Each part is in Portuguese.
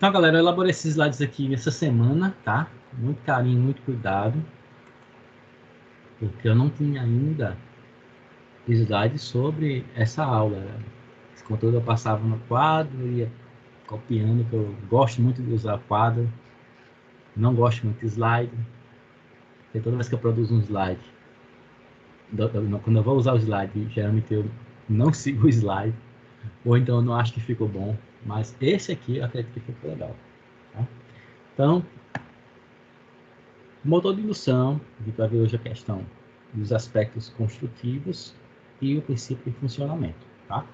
Então, galera, eu elaborei esses slides aqui essa semana, tá? Muito carinho, muito cuidado, porque eu não tinha ainda slides sobre essa aula. Esse conteúdo eu passava no quadro, ia copiando, que eu gosto muito de usar quadro, não gosto muito de slide, porque toda vez que eu produzo um slide, quando eu vou usar o slide, geralmente eu não sigo o slide, ou então eu não acho que ficou bom, mas esse aqui eu acredito que ficou legal. Tá? Então, motor de indução, a gente vai ver hoje a questão dos aspectos construtivos e o princípio de funcionamento. Tá?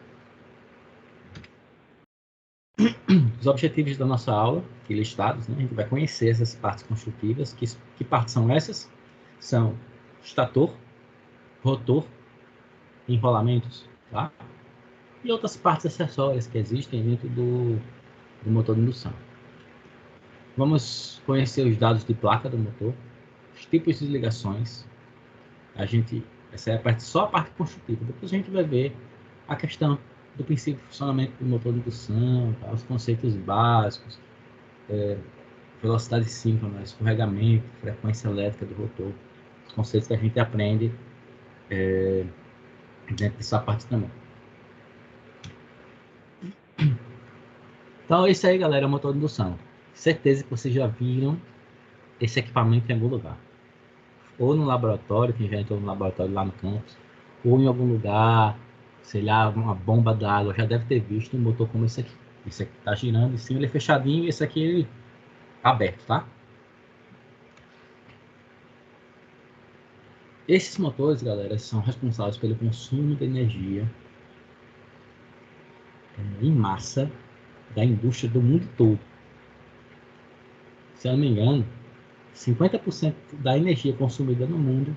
Os objetivos da nossa aula, aqui listados, né? A gente vai conhecer essas partes construtivas. Que partes são essas? São estator, rotor, enrolamentos, tá? E outras partes acessórias que existem dentro do motor de indução. Vamos conhecer os dados de placa do motor, os tipos de ligações. Essa é só a parte construtiva. Depois a gente vai ver a questão do princípio de funcionamento do motor de indução, tá? Os conceitos básicos, velocidade síncrona, escorregamento, frequência elétrica do rotor, os conceitos que a gente aprende dentro dessa parte também. Então, esse aí, galera, é o motor de indução. Certeza que vocês já viram esse equipamento em algum lugar. Ou no laboratório, quem já entrou no laboratório lá no campus, ou em algum lugar, sei lá, uma bomba d'água, já deve ter visto um motor como esse aqui. Esse aqui está girando em cima, ele é fechadinho, e esse aqui ele aberto, tá? Esses motores, galera, são responsáveis pelo consumo de energia em massa da indústria do mundo todo. Se eu não me engano, 50% da energia consumida no mundo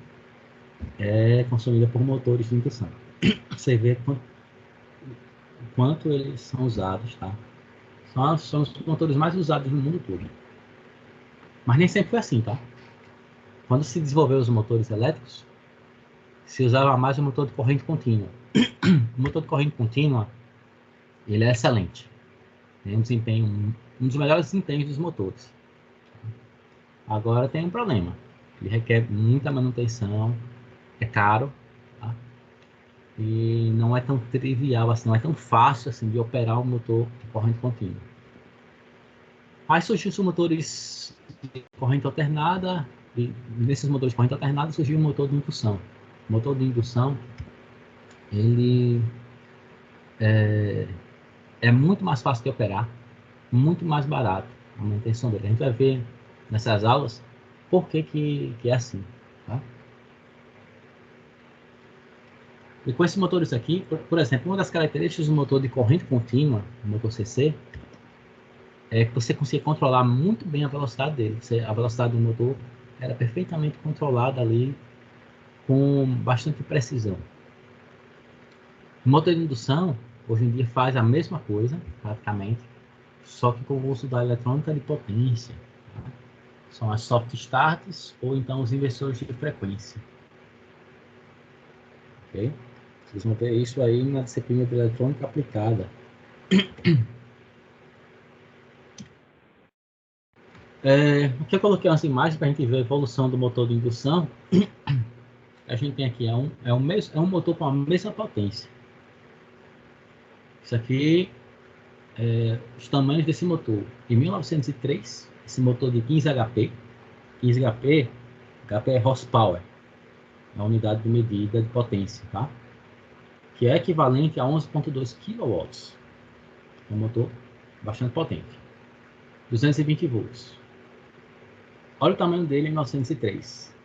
é consumida por motores de indução. Você vê o quanto eles são usados, tá? São os motores mais usados no mundo todo. Mas nem sempre foi assim, tá? Quando se desenvolveu os motores elétricos, se usava mais o motor de corrente contínua. O motor de corrente contínua, ele é excelente. Tem um desempenho, um dos melhores desempenhos dos motores. Agora tem um problema. Ele requer muita manutenção, é caro, tá? E não é tão trivial assim, não é tão fácil assim de operar um motor de corrente contínua. Aí surgiu os motores de corrente alternada, e nesses motores de corrente alternada surgiu o motor de indução. O motor de indução, ele é muito mais fácil de operar, muito mais barato a manutenção dele. A gente vai ver nessas aulas por que é assim, tá? E com esses motores aqui, por exemplo, uma das características do motor de corrente contínua, o motor CC, é que você consegue controlar muito bem a velocidade dele. A velocidade do motor era perfeitamente controlada ali com bastante precisão. O motor de indução, hoje em dia, faz a mesma coisa, praticamente, só que com o uso da eletrônica de potência. Tá? São as soft starts ou então os inversores de frequência. Ok? Vocês vão ver isso aí na disciplina de eletrônica aplicada. Aqui eu coloquei umas imagens para a gente ver a evolução do motor de indução. A gente tem aqui é um motor com a mesma potência. Isso aqui os tamanhos desse motor. Em 1903, esse motor de 15 HP, 15 HP é horsepower, é a unidade de medida de potência, tá? Que é equivalente a 11,2 kW. É um motor bastante potente. 220 volts. Olha o tamanho dele em 1903.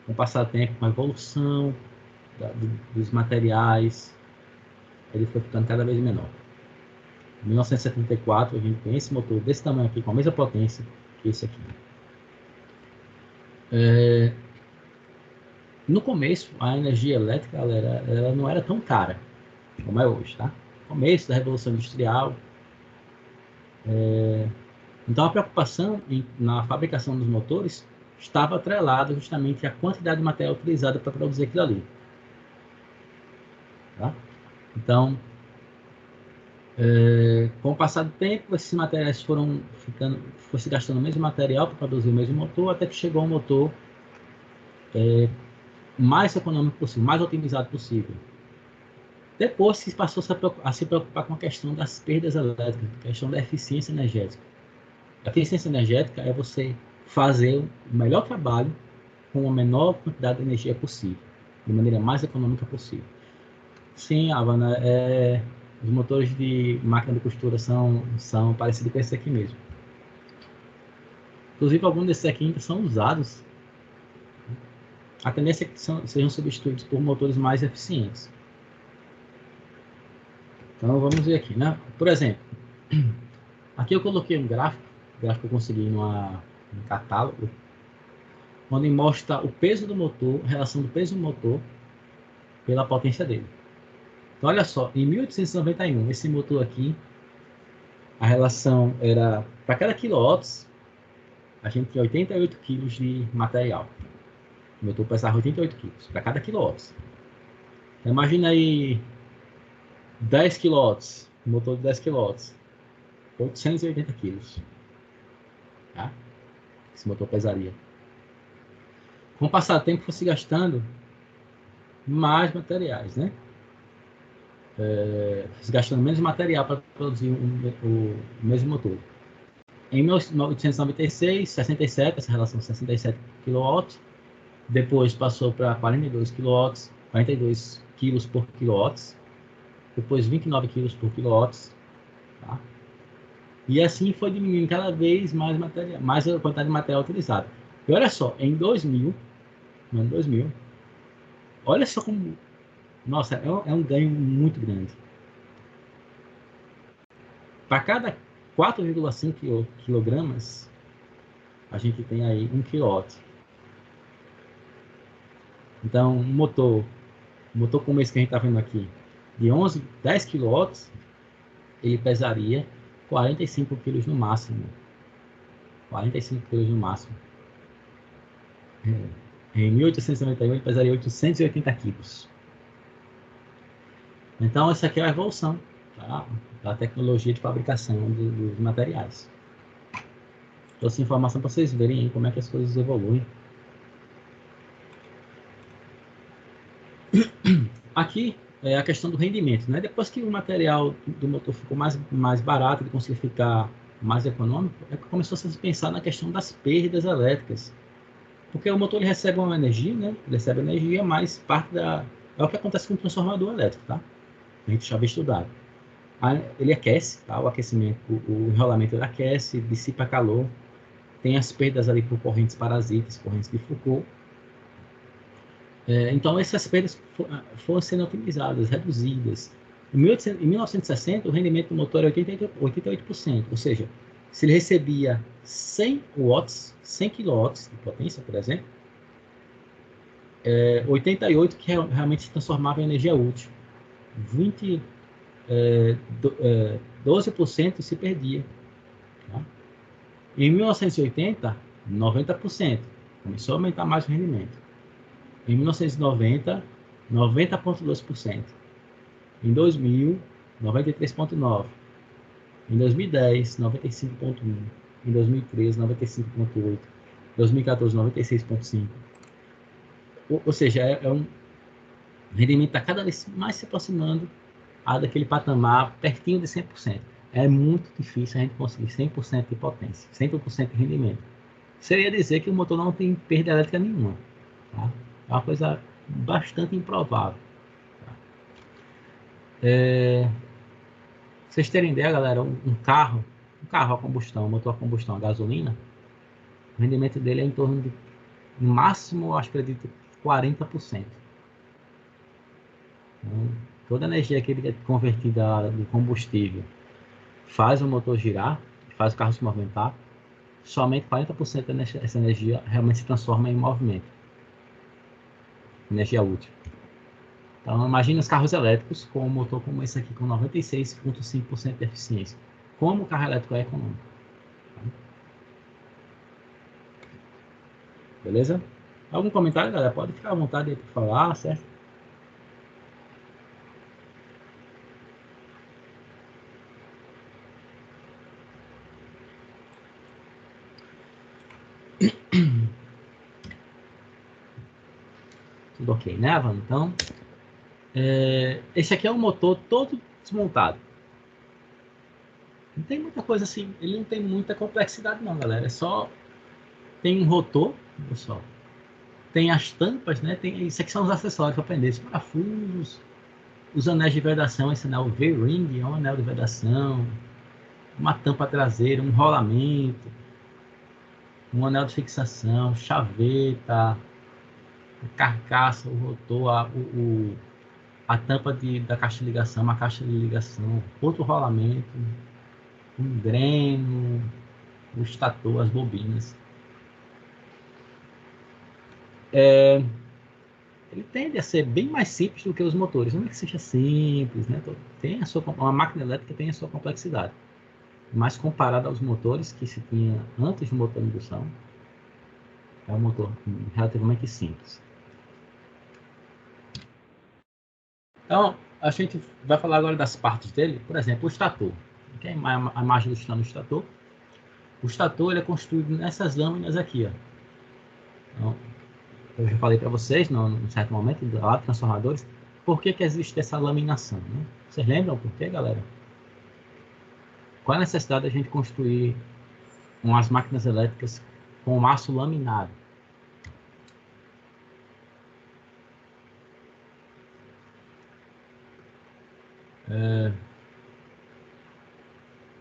Com o passar do tempo, com a evolução dos materiais, ele foi ficando cada vez menor. Em 1974, a gente tem esse motor desse tamanho aqui, com a mesma potência que esse aqui. No começo, a energia elétrica ela não era tão cara como é hoje, tá? No começo da Revolução Industrial. Então, a preocupação na fabricação dos motores estava atrelada justamente à quantidade de material utilizada para produzir aquilo ali. Tá? Então, Com o passar do tempo, esses materiais foi se gastando o mesmo material para produzir o mesmo motor, até que chegou um motor mais econômico possível, mais otimizado possível. Depois se passou a se preocupar com a questão das perdas elétricas, a questão da eficiência energética. A eficiência energética é você fazer o melhor trabalho com a menor quantidade de energia possível, de maneira mais econômica possível. Sim, Havana, os motores de máquina de costura são parecidos com esse aqui mesmo. Inclusive, alguns desses aqui ainda são usados. A tendência é que sejam substituídos por motores mais eficientes. Então, vamos ver aqui, né? Por exemplo, aqui eu coloquei um gráfico que eu consegui num catálogo, onde mostra o peso do motor, a relação do peso do motor pela potência dele. Então, olha só, em 1891, esse motor aqui, a relação era, para cada quilowatts, a gente tinha 88 kg de material. O motor pesava 88 kg para cada quilowatts. Então, imagina aí 10 quilowatts, motor de 10 quilowatts, 880 kg. Tá? Esse motor pesaria. Com o passar do tempo, foi se gastando mais materiais, né? Se gastando menos material para produzir o mesmo motor. Em 1896, 67, essa relação 67 kW, depois passou para 42 kW, 42 kg por kW, depois 29 kg por kW, tá? E assim foi diminuindo cada vez mais material, mais a quantidade de material utilizado. E olha só, em 2000, no ano 2000, olha só como, nossa, é um ganho muito grande. Para cada 4,5 quilogramas, a gente tem aí 1 kW. Então, um motor como esse que a gente está vendo aqui, de 10 kW, ele pesaria 45 kg no máximo. 45 kg no máximo. Em 1891, ele pesaria 880 kg. Então, essa aqui é a evolução, tá? Da tecnologia de fabricação dos materiais. Trouxe informação para vocês verem aí como é que as coisas evoluem. Aqui é a questão do rendimento, né? Depois que o material do motor ficou mais barato, ele conseguiu ficar mais econômico, é que começou a se pensar na questão das perdas elétricas. Porque o motor ele recebe uma energia, né? Ele recebe energia, mas parte da... É o que acontece com o transformador elétrico, tá? A gente já havia estudado. Ele aquece, tá? O aquecimento, o enrolamento ele aquece, dissipa calor, tem as perdas ali por correntes parasitas, correntes de Foucault. Então, essas perdas foram sendo otimizadas, reduzidas. Em 1960, o rendimento do motor era 88%, ou seja, se ele recebia 100 watts, 100 kW de potência, por exemplo, 88 que realmente se transformava em energia útil. 12% se perdia. Tá? Em 1980, 90%. Começou a aumentar mais o rendimento. Em 1990, 90,2%. Em 2000, 93,9%. Em 2010, 95,1%. Em 2013, 95,8%. Em 2014, 96,5%. Ou seja, um rendimento está cada vez mais se aproximando daquele patamar pertinho de 100%. É muito difícil a gente conseguir 100% de potência, 100% de rendimento. Seria dizer que o motor não tem perda elétrica nenhuma. Tá? É uma coisa bastante improvável. Tá? Vocês terem ideia, galera, um carro a combustão, um motor a combustão, a gasolina, o rendimento dele é em torno de, no máximo, acho que acredito, 40%. Então, toda a energia que ele é convertida de combustível faz o motor girar, faz o carro se movimentar, somente 40% dessa energia realmente se transforma em movimento. Energia útil. Então, imagine os carros elétricos com um motor como esse aqui, com 96,5% de eficiência. Como o carro elétrico é econômico. Beleza? Algum comentário, galera? Pode ficar à vontade aí para falar, certo? Tudo ok, né, Avan? Então, esse aqui é um motor todo desmontado. Não tem muita coisa assim, ele não tem muita complexidade não, galera. É só... Tem um rotor, pessoal. Tem as tampas, né? Isso aqui são os acessórios para prender. Os parafusos, os anéis de vedação. Esse anel V-ring é um anel de vedação. Uma tampa traseira, um rolamento. Um anel de fixação, chaveta, a carcaça, o rotor, a tampa da caixa de ligação, uma caixa de ligação, outro rolamento, um dreno, o estator, as bobinas. Ele tende a ser bem mais simples do que os motores. Não é que seja simples, né? Tem uma máquina elétrica tem a sua complexidade. Mas comparado aos motores que se tinha antes do motor de indução, é um motor relativamente simples. Então, a gente vai falar agora das partes dele. Por exemplo, o estator. Aqui é a imagem do estator. O estator ele é construído nessas lâminas aqui. Ó. Então, eu já falei para vocês, num certo momento, lá de transformadores, por que existe essa laminação. Né? Vocês lembram por quê, galera? Qual a necessidade da gente construir umas máquinas elétricas com aço laminado?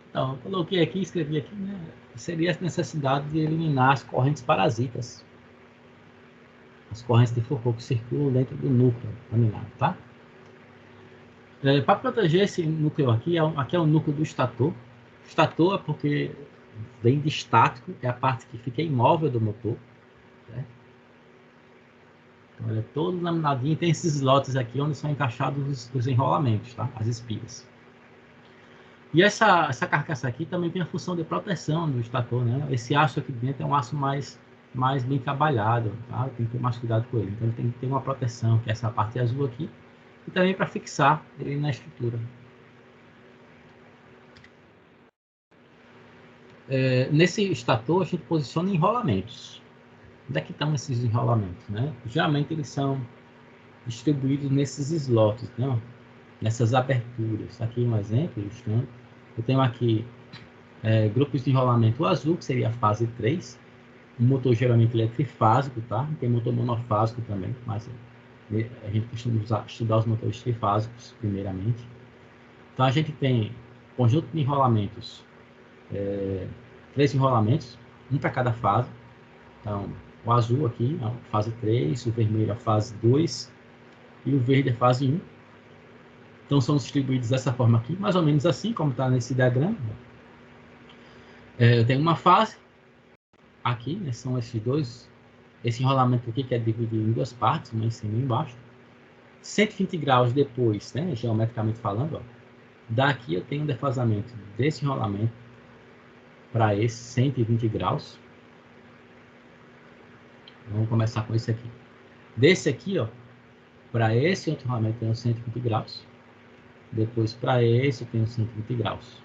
Então, eu coloquei aqui, escrevi aqui, né? Seria a necessidade de eliminar as correntes parasitas. As correntes de Foucault que circulam dentro do núcleo laminado, tá? Para proteger esse núcleo aqui é o núcleo do estator. Estator é porque vem de estático, é a parte que fica imóvel do motor. Né? Então, ele é todo laminadinho, tem esses slots aqui onde são encaixados os enrolamentos, tá? As espigas. E essa carcaça aqui também tem a função de proteção do estator, né? Esse aço aqui dentro é um aço mais bem trabalhado, tá? Tem que ter mais cuidado com ele. Então ele tem que ter uma proteção, que é essa parte azul aqui, e também para fixar ele na estrutura. Nesse estator a gente posiciona enrolamentos. Onde é que estão esses enrolamentos, né? Geralmente eles são distribuídos nesses slots, né? Nessas aberturas. Aqui um exemplo ilustrando. Eu tenho aqui grupos de enrolamento azul, que seria a fase 3. O motor geralmente ele é trifásico, tá? Tem motor monofásico também, mas a gente costuma estudar os motores trifásicos primeiramente. Então a gente tem conjunto de enrolamentos, 3 enrolamentos, um para cada fase. Então o azul aqui é a fase 3, o vermelho é a fase 2 e o verde é a fase 1. Então são distribuídos dessa forma aqui, mais ou menos assim como está nesse diagrama. Eu tenho uma fase aqui, né, são esses dois, esse enrolamento aqui que é dividido em duas partes, uma em cima e embaixo. 120 graus depois, né, geometricamente falando, ó, daqui eu tenho um defasamento desse enrolamento para esse 120 graus. Vamos começar com esse aqui. Desse aqui, ó, para esse outro enrolamento eu tenho 120 graus. Depois para esse eu tenho 120 graus.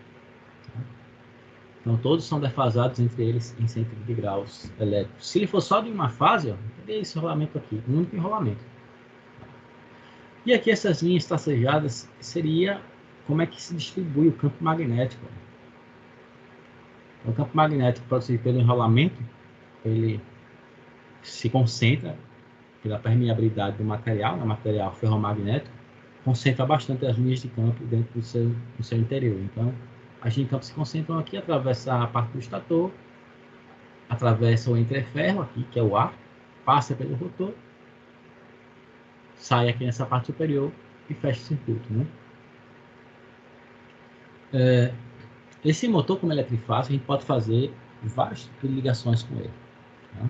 Então todos são defasados entre eles em 120 graus elétricos. Se ele for só de uma fase, ó, peguei esse enrolamento aqui, um único enrolamento. E aqui essas linhas tracejadas seria como é que se distribui o campo magnético. O campo magnético produzido pelo enrolamento, ele se concentra pela permeabilidade do material, o material ferromagnético, concentra bastante as linhas de campo dentro do seu interior. Então, as linhas de campo se concentram aqui, atravessa a parte do estator, atravessa o entreferro aqui, que é o ar, passa pelo rotor, sai aqui nessa parte superior e fecha o circuito, né? Esse motor, como ele é trifásico, a gente pode fazer várias tipos de ligações com ele. Tá?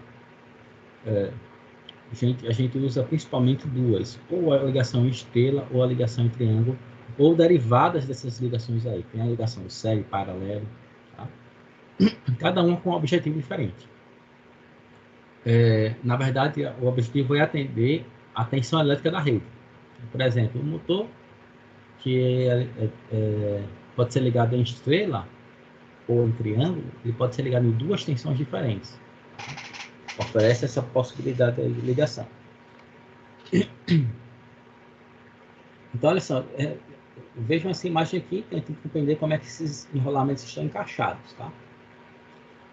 A gente usa principalmente duas, ou a ligação em estrela, ou a ligação em triângulo, ou derivadas dessas ligações aí. Tem a ligação série, paralelo, tá? Cada uma com um objetivo diferente. Na verdade, o objetivo é atender a tensão elétrica da rede. Por exemplo, o motor que pode ser ligado em estrela ou em triângulo, ele pode ser ligado em duas tensões diferentes. oferece essa possibilidade de ligação. Então, olha só, vejam essa imagem aqui, tentem compreender como é que esses enrolamentos estão encaixados, tá?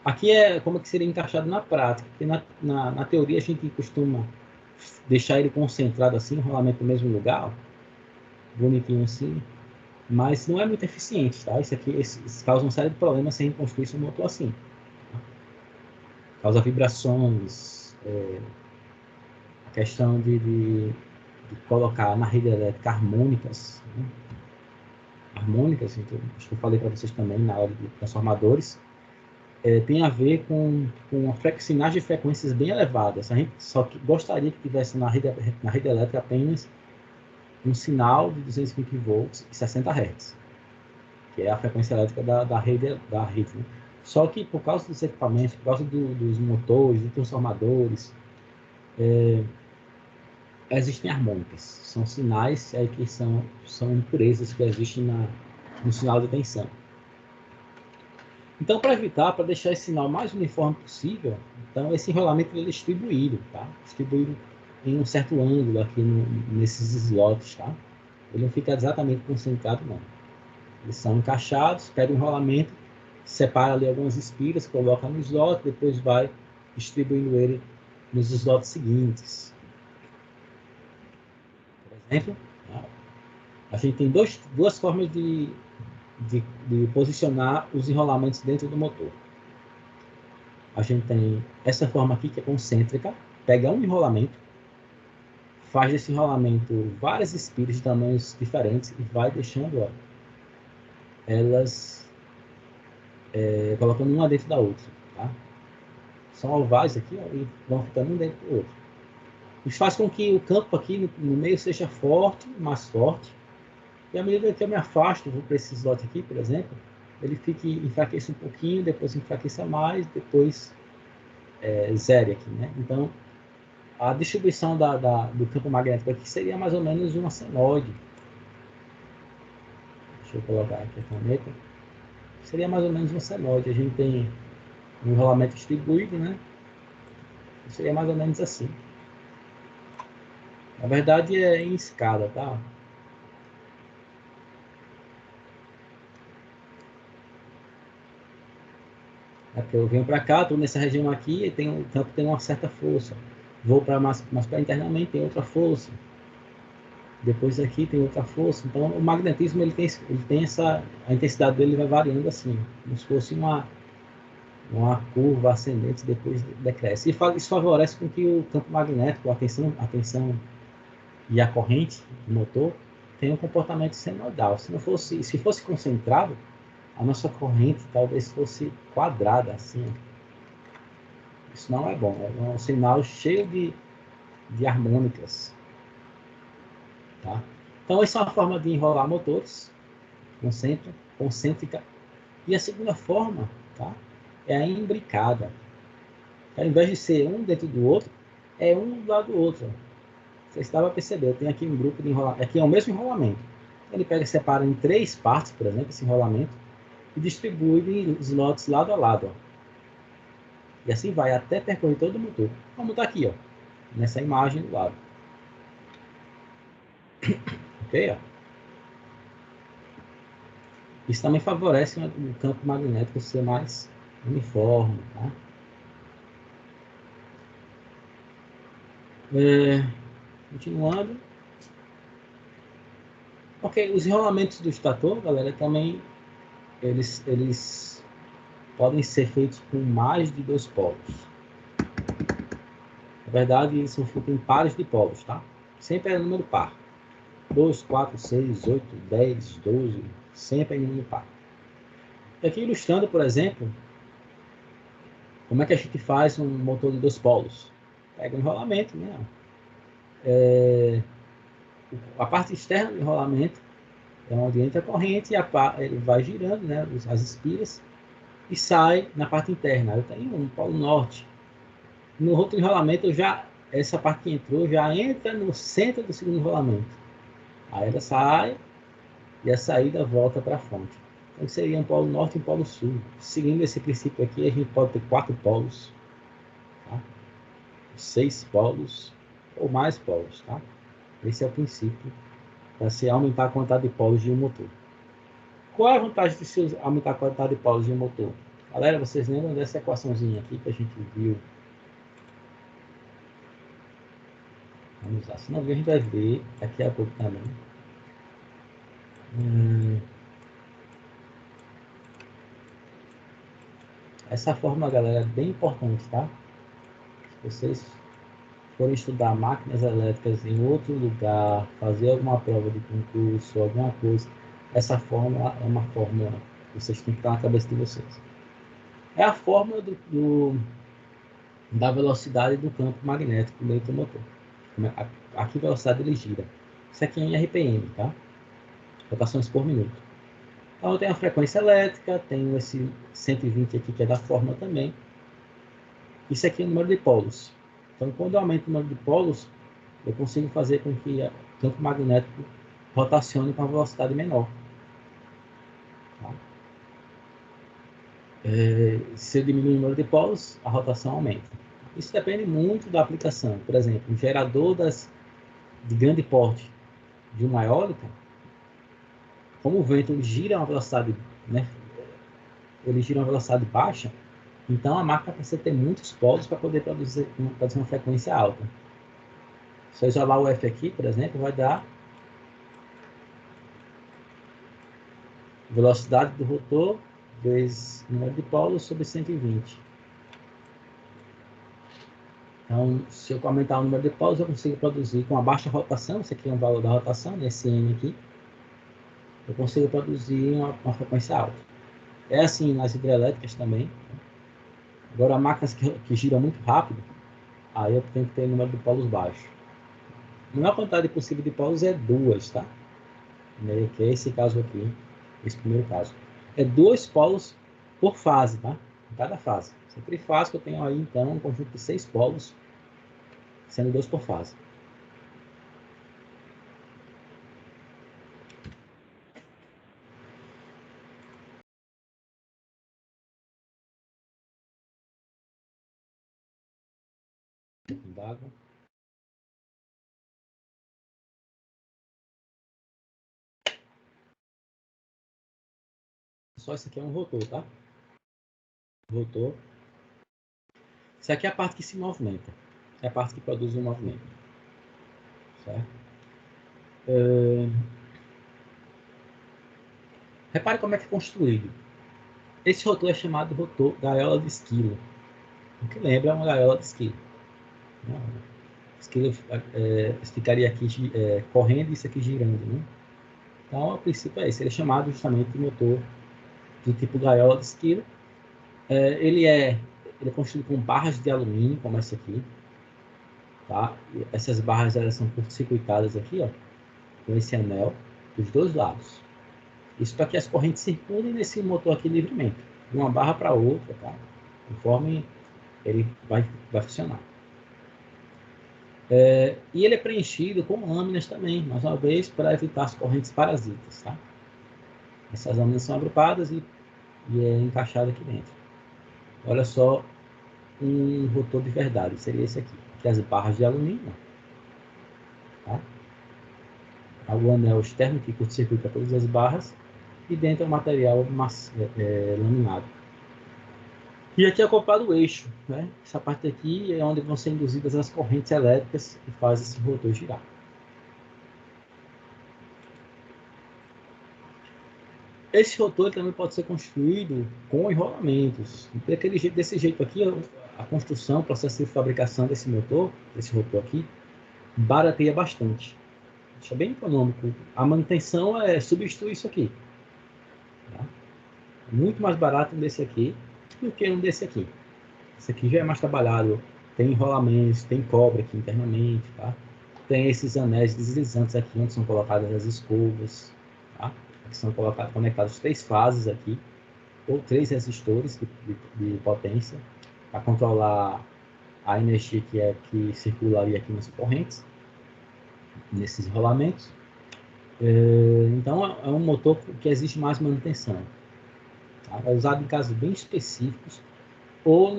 Aqui é como é que seria encaixado na prática, porque na teoria a gente costuma deixar ele concentrado assim, enrolamento no mesmo lugar, ó, bonitinho assim, mas não é muito eficiente, tá? Isso aqui causa uma série de problemas se a gente construir um motor assim. Tá? Causa vibrações, a questão de colocar na rede elétrica harmônicas, né? Harmônicas, então, acho que eu falei para vocês também na hora de transformadores, tem a ver com sinais de frequências bem elevadas. A gente só gostaria que tivesse na rede elétrica apenas um sinal de 220 volts e 60 Hz, que é a frequência elétrica da rede. Né? Só que por causa dos equipamentos, por causa dos motores, dos transformadores, existem harmônicas. São sinais que são impurezas que existem no sinal de tensão. Então, para deixar esse sinal mais uniforme possível, então esse enrolamento ele é distribuído, tá? Distribuído em um certo ângulo aqui nesses slots, tá? Ele não fica exatamente concentrado, não. Eles são encaixados, pega o enrolamento, separa ali algumas espiras, coloca no slot, depois vai distribuindo ele nos slots seguintes. Por exemplo, a gente tem duas formas de posicionar os enrolamentos dentro do motor. A gente tem essa forma aqui que é concêntrica, pega um enrolamento, faz desse enrolamento várias espiras de tamanhos diferentes e vai deixando elas colocando uma dentro da outra. Tá? São ovais aqui e vão ficando um dentro do outro. Isso faz com que o campo aqui no meio seja forte, mais forte, e à medida que eu me afasto, vou para esse slot aqui, por exemplo, ele enfraquece um pouquinho, depois enfraqueça mais, depois zere aqui, né? Então, a distribuição do campo magnético aqui seria mais ou menos uma senoide. Deixa eu colocar aqui a caneta. Seria mais ou menos uma senoide. A gente tem um enrolamento distribuído, né? Seria mais ou menos assim. Na verdade, é em escada, tá? É porque eu venho para cá, estou nessa região aqui, e o campo tem uma certa força. Vou para mais para internamente, tem outra força. Depois aqui tem outra força. Então, o magnetismo ele tem a intensidade dele vai variando assim, como se fosse uma curva ascendente, depois decresce. E isso favorece com que o campo magnético, a tensão e a corrente do motor tenham um comportamento senoidal. Se fosse concentrado, a nossa corrente talvez fosse quadrada, assim. Isso não é bom. É um sinal cheio de harmônicas. Tá? Então, essa é uma forma de enrolar motores, concêntrica. E a segunda forma, tá? É a imbricada. Ao invés de ser um dentro do outro, é um do lado do outro. Você estava percebendo, eu tenho aqui um grupo de enrolamento. Aqui é o mesmo enrolamento. Ele pega e separa em 3 partes, por exemplo, esse enrolamento, e distribui em slots lado a lado. Ó. E assim vai até percorrer todo o motor. Vamos estar aqui, ó, nessa imagem do lado. Ok? Ó. Isso também favorece o campo magnético ser mais uniforme. Tá? Continuando. Ok, os enrolamentos do estator, galera, também eles podem ser feitos com mais de 2 polos. Na verdade, eles são feitos em pares de polos, tá? Sempre é número par. 2, 4, 6, 8, 10, 12, sempre é número par. E aqui ilustrando, por exemplo, como é que a gente faz um motor de 2 polos. Pega um enrolamento, né? A parte externa do enrolamento é onde entra a corrente e ele vai girando, né? As espiras, e sai na parte interna. Eu tenho um polo norte. No outro enrolamento, essa parte que entrou já entra no centro do segundo enrolamento. Aí ela sai e a saída volta para a fonte. Então seria um polo norte e um polo sul. Seguindo esse princípio aqui, a gente pode ter 4 polos. Tá? 6 polos ou mais polos, tá? Esse é o princípio para se aumentar a quantidade de polos de um motor. Qual é a vantagem de se aumentar a quantidade de polos de um motor? Galera, vocês lembram dessa equaçãozinha aqui que a gente viu? Vamos lá, se não ver, a gente vai ver daqui a pouco também. Essa fórmula, galera, é bem importante, tá? Se vocês forem estudar máquinas elétricas em outro lugar, fazer alguma prova de concurso, alguma coisa, essa fórmula é uma fórmula que vocês têm que estar na cabeça de vocês. É a fórmula da velocidade do campo magnético dentro do motor. A que velocidade ele gira. Isso aqui é em RPM, tá? Rotações por minuto. Então, eu tenho a frequência elétrica, tenho esse 120 aqui, que é da fórmula também. Isso aqui é o número de polos. Então, quando eu aumento o número de polos, eu consigo fazer com que o campo magnético rotacione com uma velocidade menor. Tá? Se eu diminuir o número de polos, a rotação aumenta. Isso depende muito da aplicação. Por exemplo, um gerador de grande porte de uma eólica, como o vento gira a uma velocidade, né, ele gira a uma velocidade baixa, então a máquina precisa ter muitos polos para poder produzir uma frequência alta. Se eu isolar o F aqui, por exemplo, vai dar velocidade do rotor vezes número de polos sobre 120. Então, se eu aumentar o número de polos, eu consigo produzir com a baixa rotação, esse aqui é um valor da rotação, esse N aqui, eu consigo produzir uma frequência alta. É assim nas hidrelétricas também. Agora, máquinas que giram muito rápido, aí eu tenho que ter o número de polos baixo. A menor quantidade possível de polos é 2, tá? Que é esse caso aqui, esse primeiro caso. É 2 polos por fase, tá? Em cada fase. Essa trifásica eu tenho aí, então, um conjunto de 6 polos, sendo 2 por fase. D'água. Só isso aqui é um rotor, tá? Rotor. Isso aqui é a parte que se movimenta. É a parte que produz o movimento. Certo? Repare como é que é construído. Esse rotor é chamado rotor gaiola de esquilo. O que lembra uma gaiola de esquilo. Esquilo ficaria aqui correndo e isso aqui girando. Né? Então, o princípio é esse. Ele é chamado justamente de motor do tipo gaiola de esquilo. Ele é construído com barras de alumínio, como essa aqui. Tá? E essas barras elas são curto-circuitadas aqui, ó, com esse anel, dos dois lados. Isso para que as correntes circulem nesse motor aqui livremente, de uma barra para outra, tá? Conforme ele vai funcionar. E ele é preenchido com lâminas também, mais uma vez, para evitar as correntes parasitas, tá? Essas lâminas são agrupadas e é encaixado aqui dentro. Olha só um rotor de verdade, seria esse aqui. Aqui as barras de alumínio, tá? O anel externo que curto-circuita todas as barras e dentro é o material laminado. E aqui é acoplado o eixo, né? Essa parte aqui é onde vão ser induzidas as correntes elétricas que fazem esse rotor girar. Esse rotor também pode ser construído com enrolamentos. Desse jeito aqui, a construção, o processo de fabricação desse motor, desse rotor aqui, barateia bastante. Isso é bem econômico. A manutenção é substituir isso aqui. Tá? É muito mais barato um desse aqui do que um desse aqui. Esse aqui já é mais trabalhado. Tem enrolamentos, tem cobre aqui internamente, tá? Tem esses anéis deslizantes aqui onde são colocadas as escovas, tá? Que são conectados 3 fases aqui, ou 3 resistores de potência, para controlar a energia que circularia aqui nas correntes, nesses rolamentos. Então, é um motor que exige mais manutenção. Tá? É usado em casos bem específicos, ou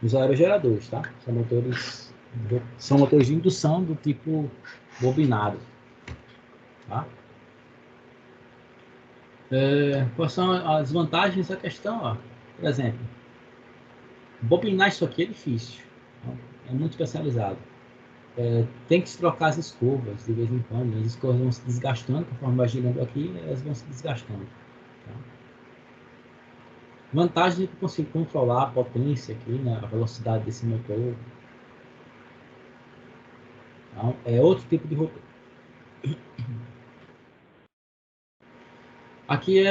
nos aerogeradores, tá? São motores de indução do tipo bobinado, tá? Quais são as vantagens da questão? Ó? Por exemplo, bobinar isso aqui é difícil, tá? É muito especializado. Tem que se trocar as escovas de vez em quando, as escovas vão se desgastando, conforme vai girando aqui, elas vão se desgastando. Tá? Vantagem é que eu consigo controlar a potência aqui, né, a velocidade desse motor. Então, é outro tipo de rotor. Aqui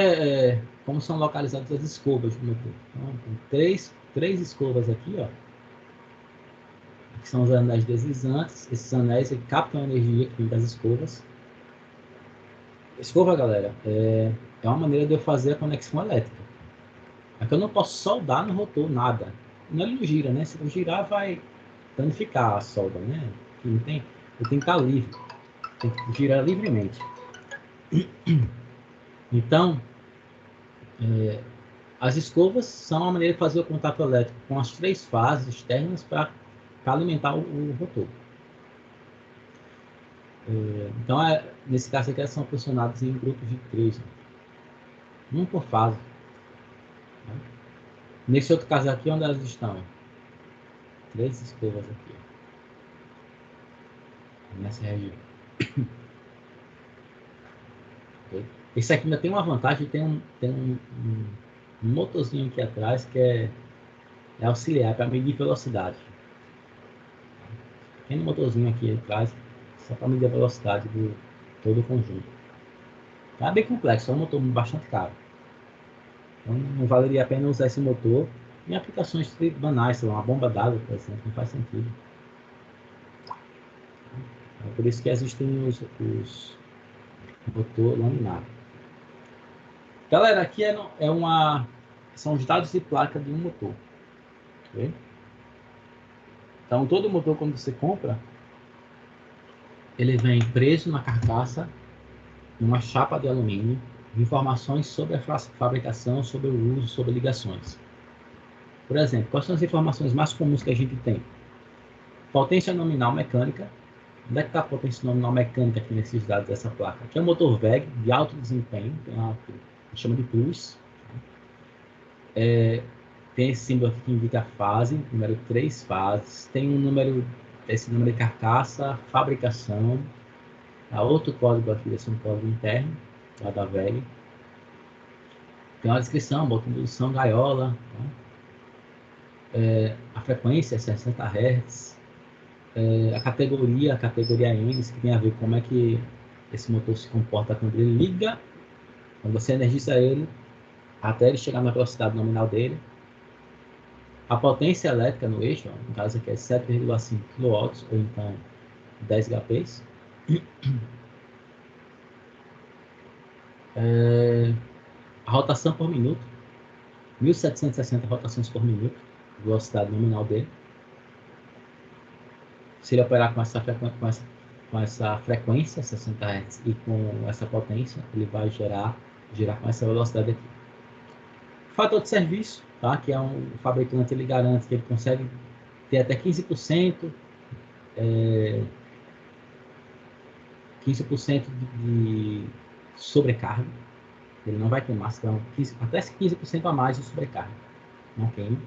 como são localizadas as escovas do motor. Então, tem três escovas aqui, ó, que são os anéis deslizantes. Esses anéis captam a energia que vem das escovas. Escova, galera, é uma maneira de eu fazer a conexão elétrica. Aqui eu não posso soldar no rotor nada. Ele não gira, né? Se eu girar, vai danificar a solda, né? Não tem, eu tenho que estar livre. Tem que girar livremente. Então, as escovas são uma maneira de fazer o contato elétrico com as três fases externas para alimentar o rotor. Então, nesse caso aqui, elas são posicionadas em grupos de três, um por fase. Nesse outro caso aqui, onde elas estão? Três escovas aqui, nessa região. Okay? Esse aqui ainda tem uma vantagem, tem um motorzinho aqui atrás que é auxiliar para medir velocidade. Tem um motorzinho aqui atrás só para medir a velocidade do todo o conjunto. Tá bem complexo, é um motor bastante caro. Então não valeria a pena usar esse motor em aplicações banais, sei lá, uma bomba d'água, por exemplo, não faz sentido. É por isso que existem os motor laminar. Galera, aqui são os dados de placa de um motor. Okay? Então, todo motor, quando você compra, ele vem preso na carcaça, numa chapa de alumínio, informações sobre a fabricação, sobre o uso, sobre ligações. Por exemplo, quais são as informações mais comuns que a gente tem? Potência nominal mecânica. Onde é que está a potência nominal mecânica aqui nesses dados dessa placa? Aqui é um motor VEG de alto desempenho, tem uma que chama de Plus. Tem esse símbolo aqui que indica a fase, número 3 fases. Tem esse número de carcaça, fabricação. Há outro código aqui, esse é um código interno, lá da VEG. Tem uma descrição, botão de indução, gaiola. Tá? A frequência é 60 Hz. A categoria N, que tem a ver com como é que esse motor se comporta quando ele liga, quando você energiza ele, até ele chegar na velocidade nominal dele. A potência elétrica no eixo, ó, no caso aqui é 7,5 kW, ou então 10 HP. A rotação por minuto, 1.760 rotações por minuto, velocidade nominal dele. Se ele operar com essa frequência, 60 Hz, e com essa potência, ele vai girar com essa velocidade aqui. Fator de serviço, tá? Que é um fabricante, ele garante que ele consegue ter até 15%, 15% de sobrecarga. Ele não vai queimar, então até 15% a mais de sobrecarga. Não queima.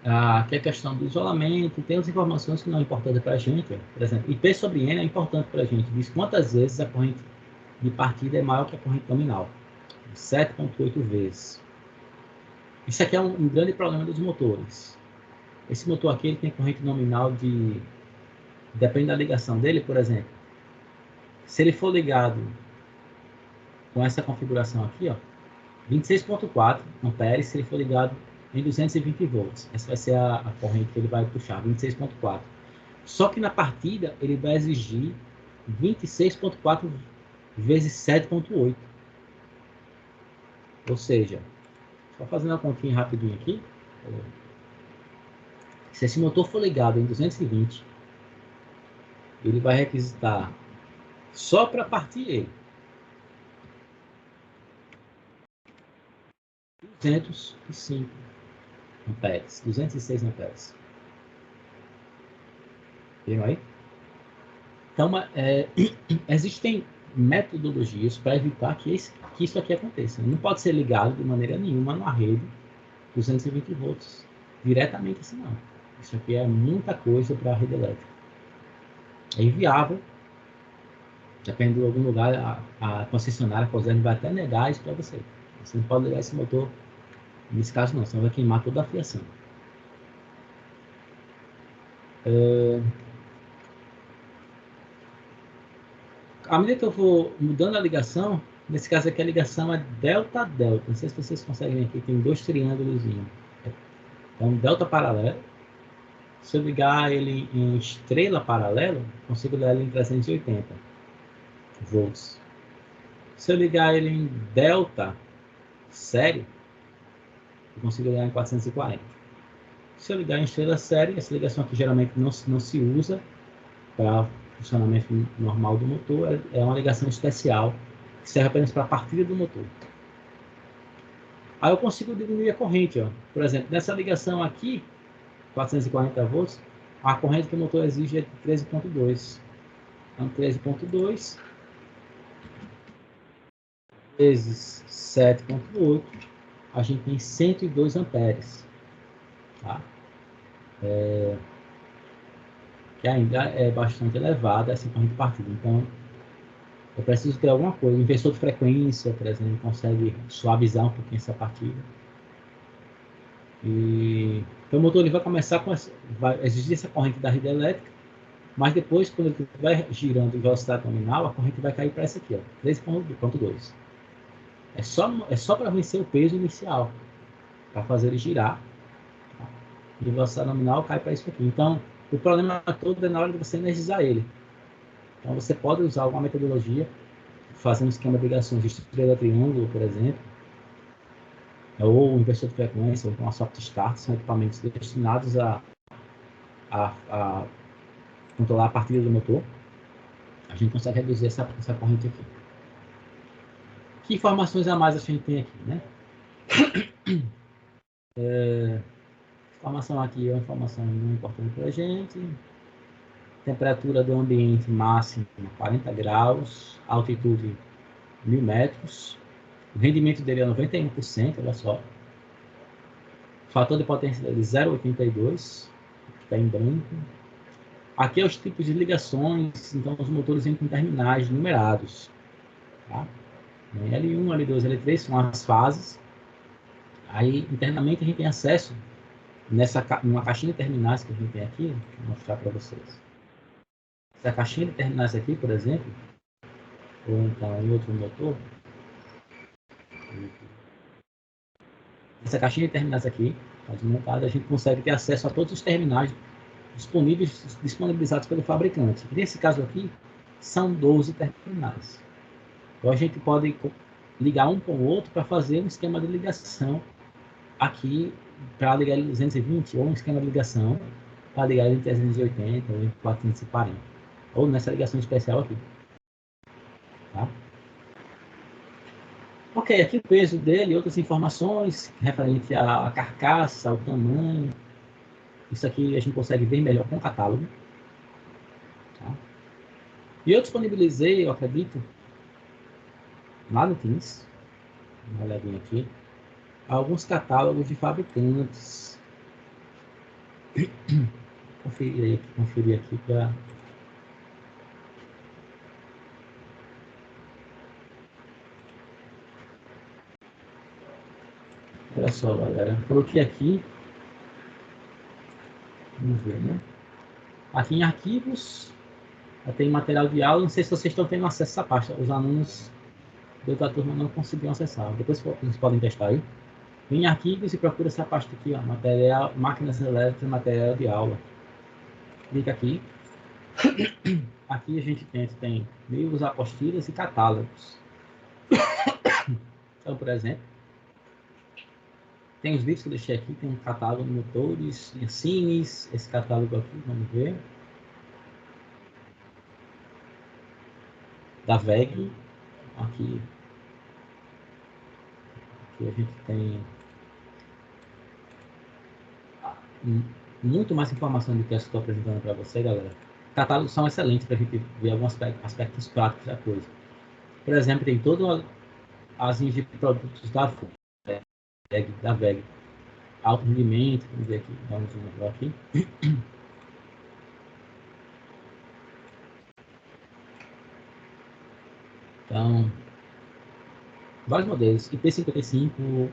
Aqui é a questão do isolamento, tem as informações que não é importante para a gente. Por exemplo, IP sobre N é importante para a gente. Diz quantas vezes a corrente de partida é maior que a corrente nominal. 7,8 vezes. Isso aqui é um grande problema dos motores. Esse motor aqui ele tem corrente nominal depende da ligação dele, por exemplo. Se ele for ligado com essa configuração aqui, ó, 26,4 amperes, se ele for ligado em 220 volts. Essa vai ser a corrente que ele vai puxar, 26,4. Só que na partida ele vai exigir 26,4 vezes 7,8. Ou seja, só fazendo uma continha rapidinho aqui, se esse motor for ligado em 220, ele vai requisitar, só para partir ele, 205 amperes, 206 amperes. Viram aí? Então, existem metodologias para evitar que isso aqui aconteça. Não pode ser ligado de maneira nenhuma numa rede 220 volts diretamente assim, não. Isso aqui é muita coisa para a rede elétrica. É inviável. Depende de algum lugar, a concessionária, a COSERN, vai até negar isso para você. Você não pode ligar esse motor, nesse caso não, senão vai queimar toda a fiação. À medida que eu vou mudando a ligação, nesse caso aqui a ligação é delta-delta. Não sei se vocês conseguem ver aqui, tem dois triângulos. Então, delta paralelo. Se eu ligar ele em estrela paralelo, consigo ligar ele em 380 volts. Se eu ligar ele em delta série, eu consigo ligar em 440. Se eu ligar em estrela série, essa ligação aqui geralmente não se usa para funcionamento normal do motor, é uma ligação especial que serve apenas para a partida do motor. Aí eu consigo diminuir a corrente, ó. Por exemplo, nessa ligação aqui, 440 volts, a corrente que o motor exige é de 13.2. Então, 13.2 vezes 7.8, a gente tem 102 amperes. Tá? Que ainda é bastante elevada essa corrente partida. Então, eu preciso ter alguma coisa. O inversor de frequência, por exemplo, consegue suavizar um pouquinho essa partida. Então, o motor ele vai começar com vai exigir essa corrente da rede elétrica, mas depois, quando ele vai girando em velocidade nominal, a corrente vai cair para essa aqui, 13.2. É só para vencer o peso inicial, para fazer ele girar. Tá? E velocidade nominal cai para isso aqui. Então, o problema todo é na hora de você energizar ele. Então, você pode usar alguma metodologia, fazendo um esquema de ligações de estrela triângulo, por exemplo, ou inversor de frequência, ou uma soft start, são equipamentos destinados a controlar a partida do motor. A gente consegue reduzir essa corrente aqui. Que informações a mais a gente tem aqui, né? Informação aqui é uma informação muito importante para a gente. Temperatura do ambiente máxima 40 graus, altitude 1000 metros. O rendimento dele é 91%, olha só. Fator de potência dele 0,82, que está em branco. Aqui é os tipos de ligações, então os motores vêm com terminais numerados. Tá? L1, L2, L3 são as fases. Aí, internamente, a gente tem acesso numa caixinha de terminais que a gente tem aqui. Vou mostrar para vocês. Essa caixinha de terminais aqui, por exemplo, ou então em outro motor. Essa caixinha de terminais aqui, tá desmontada, a gente consegue ter acesso a todos os terminais disponibilizados pelo fabricante. E nesse caso aqui, são 12 terminais. Então a gente pode ligar um com o outro para fazer um esquema de ligação aqui, para ligar ele em 220, ou um esquema de ligação para ligar ele em 380 ou em 440. Ou nessa ligação especial aqui. Tá? Ok, aqui o peso dele, outras informações referente à carcaça, ao tamanho. Isso aqui a gente consegue ver melhor com o catálogo. Tá? E eu disponibilizei, eu acredito, lá no Teams, uma olhadinha aqui, alguns catálogos de fabricantes. Conferir aqui para... Olha só, galera. Coloquei aqui. Vamos ver, né? Aqui em arquivos, tem material de aula. Não sei se vocês estão tendo acesso a essa pasta. Os alunos da outra turma não conseguiram acessar. Depois vocês podem testar aí. Em arquivos e procura essa pasta aqui, ó, material, máquinas elétricas, material de aula. Clica aqui. Aqui a gente tem livros, apostilas e catálogos. Então, por exemplo, tem os livros que eu deixei aqui, tem um catálogo de motores, ensines, esse catálogo aqui, vamos ver. Da VEG, aqui. que a gente tem muito mais informação do que eu estou apresentando para você, galera. Catálogos são excelentes para a gente ver alguns aspectos práticos da coisa. Por exemplo, tem todas as linhas de produtos da VEG. Alto rendimento, vamos ver aqui, vamos ver aqui. Então, vários modelos. IP55,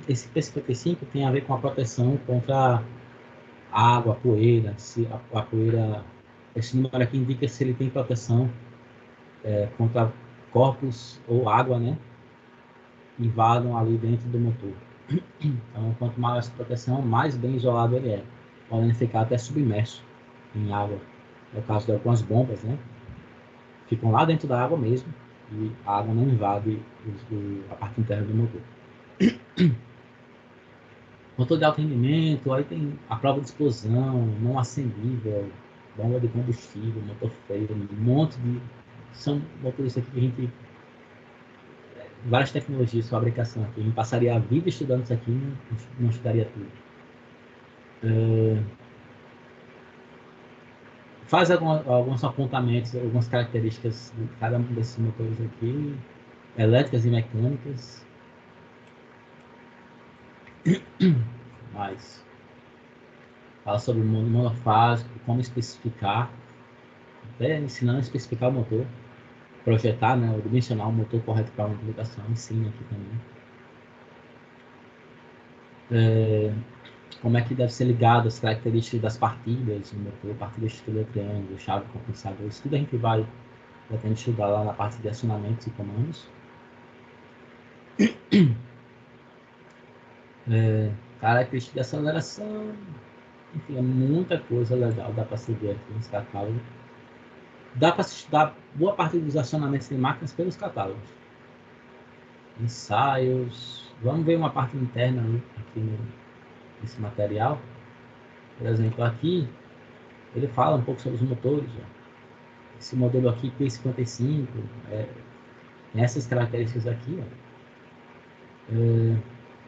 esse IP55 tem a ver com a proteção contra água, poeira. Se a poeira, esse número aqui indica se ele tem proteção contra corpos ou água, né? Invadam ali dentro do motor. Então, quanto maior essa proteção, mais bem isolado ele é. Podem ficar até submerso em água. No caso de algumas bombas, né? Ficam lá dentro da água mesmo e a água não invade a parte interna do motor. Motor de alto rendimento, aí tem a prova de explosão, não acendível, bomba de combustível, motor freio, um monte de... São motores aqui que a gente... Várias tecnologias de fabricação aqui. A gente passaria a vida estudando isso aqui e não estudaria tudo. Faz alguns apontamentos, algumas características de cada um desses motores aqui, elétricas e mecânicas. Mas fala sobre o monofásico, como especificar, até ensinando a especificar o motor, projetar, né, ou dimensionar o motor correto para uma aplicação, ensina aqui também. Como é que deve ser ligado as características das partidas do motor, partida de estrutura triângulo, chave compensador, isso tudo a gente vai pretende estudar lá na parte de acionamentos e comandos. Característica de aceleração, enfim, é muita coisa legal, dá para se ver aqui nos catálogos. Dá para estudar boa parte dos acionamentos de máquinas pelos catálogos. Ensaios, vamos ver uma parte interna aqui nesse material. Por exemplo, aqui ele fala um pouco sobre os motores. Ó. Esse modelo aqui, P55, tem essas características aqui. Ó.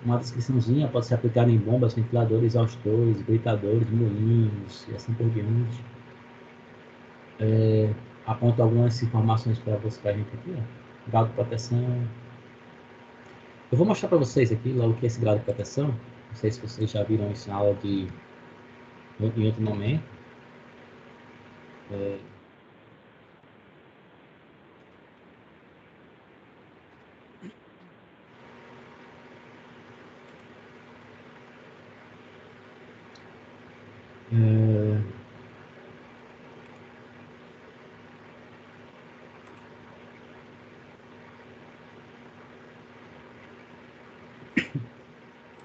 Uma descriçãozinha pode ser aplicada em bombas, ventiladores, exaustores, gritadores, moinhos e assim por diante. Aponto algumas informações para você, para a gente aqui. Ó. Grau de proteção. Eu vou mostrar para vocês aqui logo o que é esse grau de proteção. Não sei se vocês já viram isso na aula em outro momento.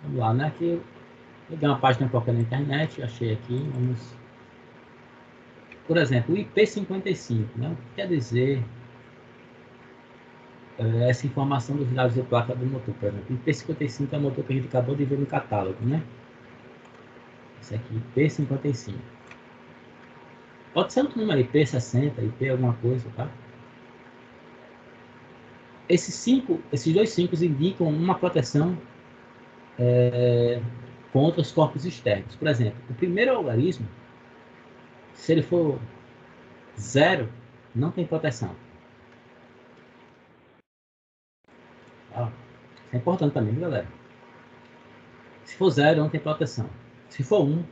Vamos lá, né? Aqui eu peguei uma página qualquer na internet, achei aqui, vamos... Por exemplo, o IP55, né? O que quer dizer essa informação dos dados de placa do motor? Por exemplo, o IP55 é o motor que a gente acabou de ver no catálogo, né? Esse aqui, IP55. Pode ser outro número, IP60, IP alguma coisa, tá? Esses dois 5 indicam uma proteção contra os corpos externos. Por exemplo, o primeiro algarismo, se ele for 0, não tem proteção. Tá? Isso é importante também, galera. Se for 0, não tem proteção. Se for 1,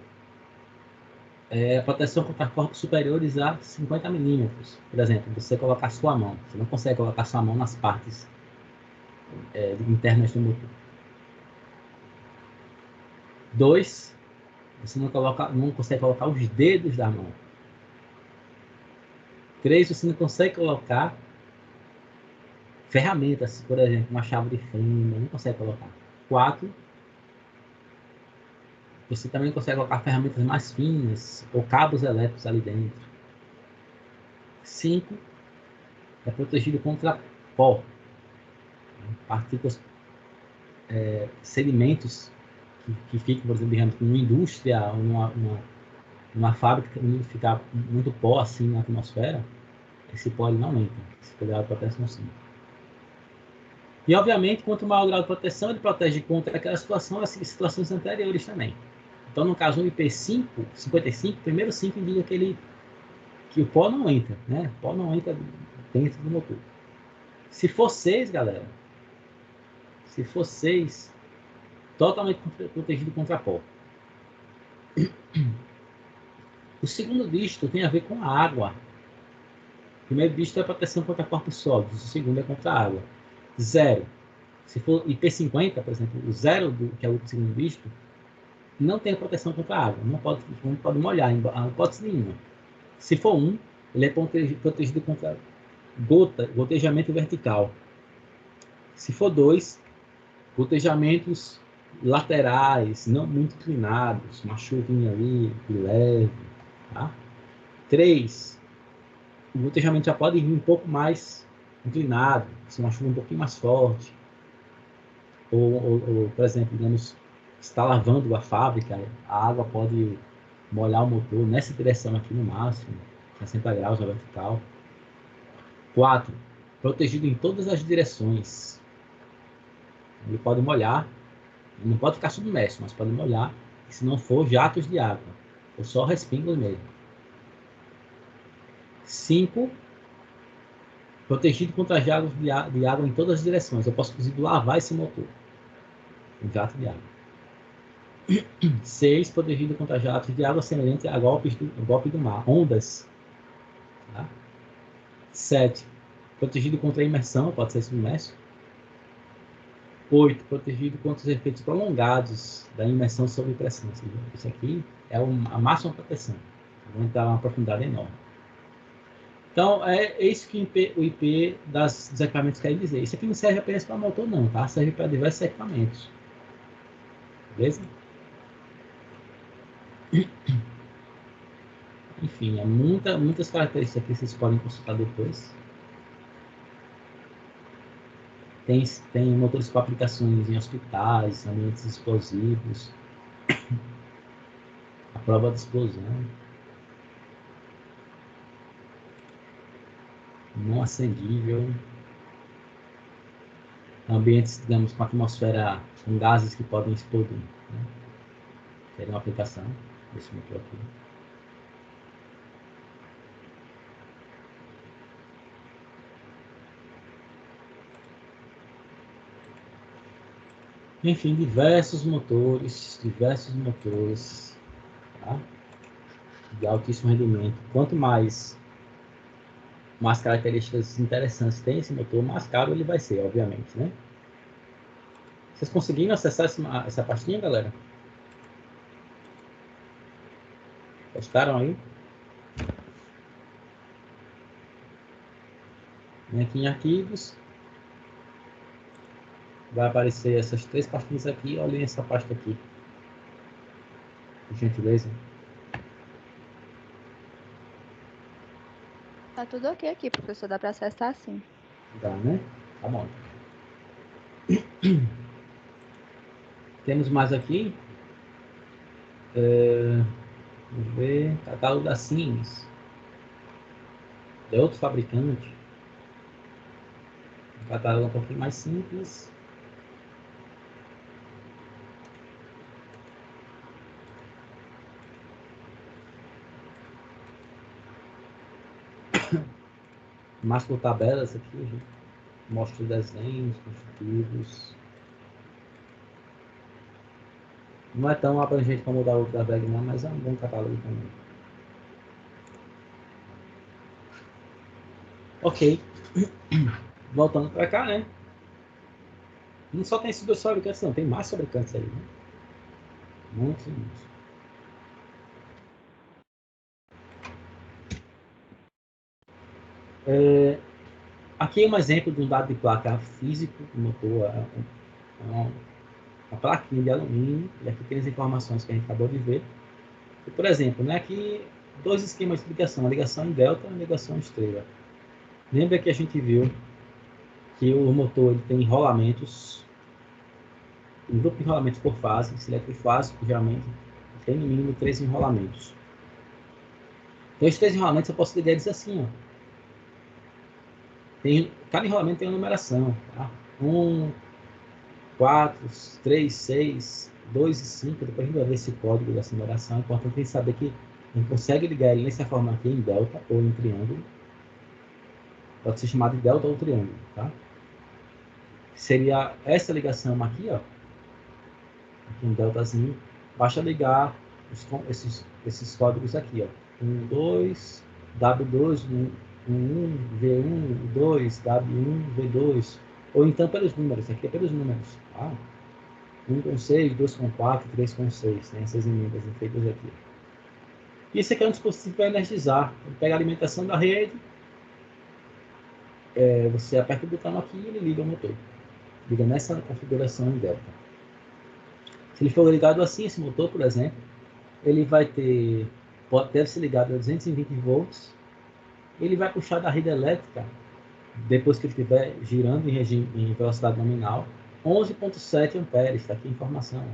a proteção contra corpos superiores a 50 milímetros. Por exemplo, você colocar sua mão. Você não consegue colocar sua mão nas partes internas do motor. 2, você não consegue colocar os dedos da mão. 3, você não consegue colocar ferramentas, por exemplo, uma chave de fenda, não consegue colocar. 4, você também consegue colocar ferramentas mais finas ou cabos elétricos ali dentro. 5, é protegido contra pó, partículas, sedimentos que ficam, por exemplo, numa indústria ou numa fábrica, onde ficar muito pó assim na atmosfera, esse pó ele não entra. Esse cuidado de proteção sim. E, obviamente, quanto maior o grau de proteção, ele protege contra aquela situação, as situações anteriores também. Então, no caso, o IP5, 55, primeiro 5 indica que o pó não entra, né? O pó não entra dentro do motor. Se for 6, galera, se for 6, totalmente protegido contra pó. O segundo dígito tem a ver com a água. O primeiro dígito é a proteção contra corpos sólidos, o segundo é contra a água. 0. Se for IP50, por exemplo, o 0, que é o segundo dígito, não tem proteção contra a água. Não pode molhar, em hipótese nenhuma. Se for 1, ele é protegido contra gotejamento vertical. Se for 2, gotejamentos laterais, não muito inclinados, uma chuvinha ali, de leve. Tá? 3, o gotejamento já pode vir um pouco mais inclinado, se uma chuva um pouquinho mais forte. Ou, por exemplo, digamos, está lavando a fábrica, a água pode molhar o motor nessa direção aqui no máximo, 60 graus na vertical. 4, protegido em todas as direções. Ele pode molhar, não pode ficar submerso, mas pode molhar, se não for jatos de água, ou só respingos mesmo. 5, protegido contra jatos de água em todas as direções. Eu posso, inclusive, lavar esse motor. Um jato de água. 6, protegido contra jatos de água semelhante a golpe do mar, ondas. Tá? 7, protegido contra a imersão, pode ser submerso. 8, protegido contra os efeitos prolongados da imersão sob pressão. Isso aqui é a máxima proteção. Vamos dar uma profundidade enorme. Então, é isso que o IP dos equipamentos quer dizer. Isso aqui não serve apenas para motor, não, tá? Serve para diversos equipamentos. Beleza? Enfim, muitas características que vocês podem consultar depois. Tem motores com aplicações em hospitais, ambientes explosivos, a prova de explosão, não acendível, ambientes, digamos, com atmosfera, com gases que podem explodir. Né? Seria uma aplicação desse motor aqui. Enfim, diversos motores, tá? De altíssimo rendimento. Quanto mais características interessantes tem esse motor, mais caro ele vai ser, obviamente, né? Vocês conseguiram acessar essa pastinha, galera? Gostaram aí? Vem aqui em arquivos. Vai aparecer essas 3 pastinhas aqui. Olhem essa pasta aqui. Por gentileza. Tá tudo ok aqui, professor. Dá para acessar sim. Dá, né? Tá bom. Temos mais aqui. Vamos ver. Catálogo da Siemens. É outro fabricante. O catálogo é um pouquinho mais simples. Mais por tabelas aqui. Gente. Mostra desenhos constitutivos. Não é tão abrangente como o da outra Wegmann, mas é um bom catálogo também. Ok. Voltando para cá, né? Não só tem esses 2 fabricantes, não. Tem mais fabricantes aí, né? Muitos. Aqui é um exemplo de um dado de placa físico do motor. Uma plaquinha de alumínio. E aqui tem as informações que a gente acabou de ver. E, por exemplo, né, aqui 2 esquemas de ligação. A ligação em delta e a ligação em estrela. Lembra que a gente viu que o motor ele tem enrolamentos. Um grupo de enrolamentos por fase. Esse eletrofásico, geralmente, tem no mínimo 3 enrolamentos. Então, esses 3 enrolamentos eu posso ligar eles assim, ó. Cada enrolamento tem uma numeração, tá? 1, 4, 3, 6, 2 e 5. Depois a gente vai ver esse código dessa numeração. É importante a gente saber que a gente consegue ligar ele nessa forma aqui em delta ou em triângulo. Pode ser chamado de delta ou triângulo, tá? Seria essa ligação aqui, ó. Aqui um deltazinho. Basta ligar esses códigos aqui, ó. 1, 2, W2, 1, V1, 2, W1, V2. Ou então pelos números. Aqui é pelos números, tá? 1 com 6, 2 com 4, 3 com 6. Tem essas emendas feitas aqui. Isso aqui é um dispositivo para energizar. Ele pega a alimentação da rede. Você aperta o botão aqui e ele liga o motor. Liga nessa configuração em delta. Se ele for ligado assim, esse motor, por exemplo, ele vai ter, deve ser ligado a 220 volts. Ele vai puxar da rede elétrica, depois que ele estiver girando em velocidade nominal, 11,7 amperes. Está aqui a informação.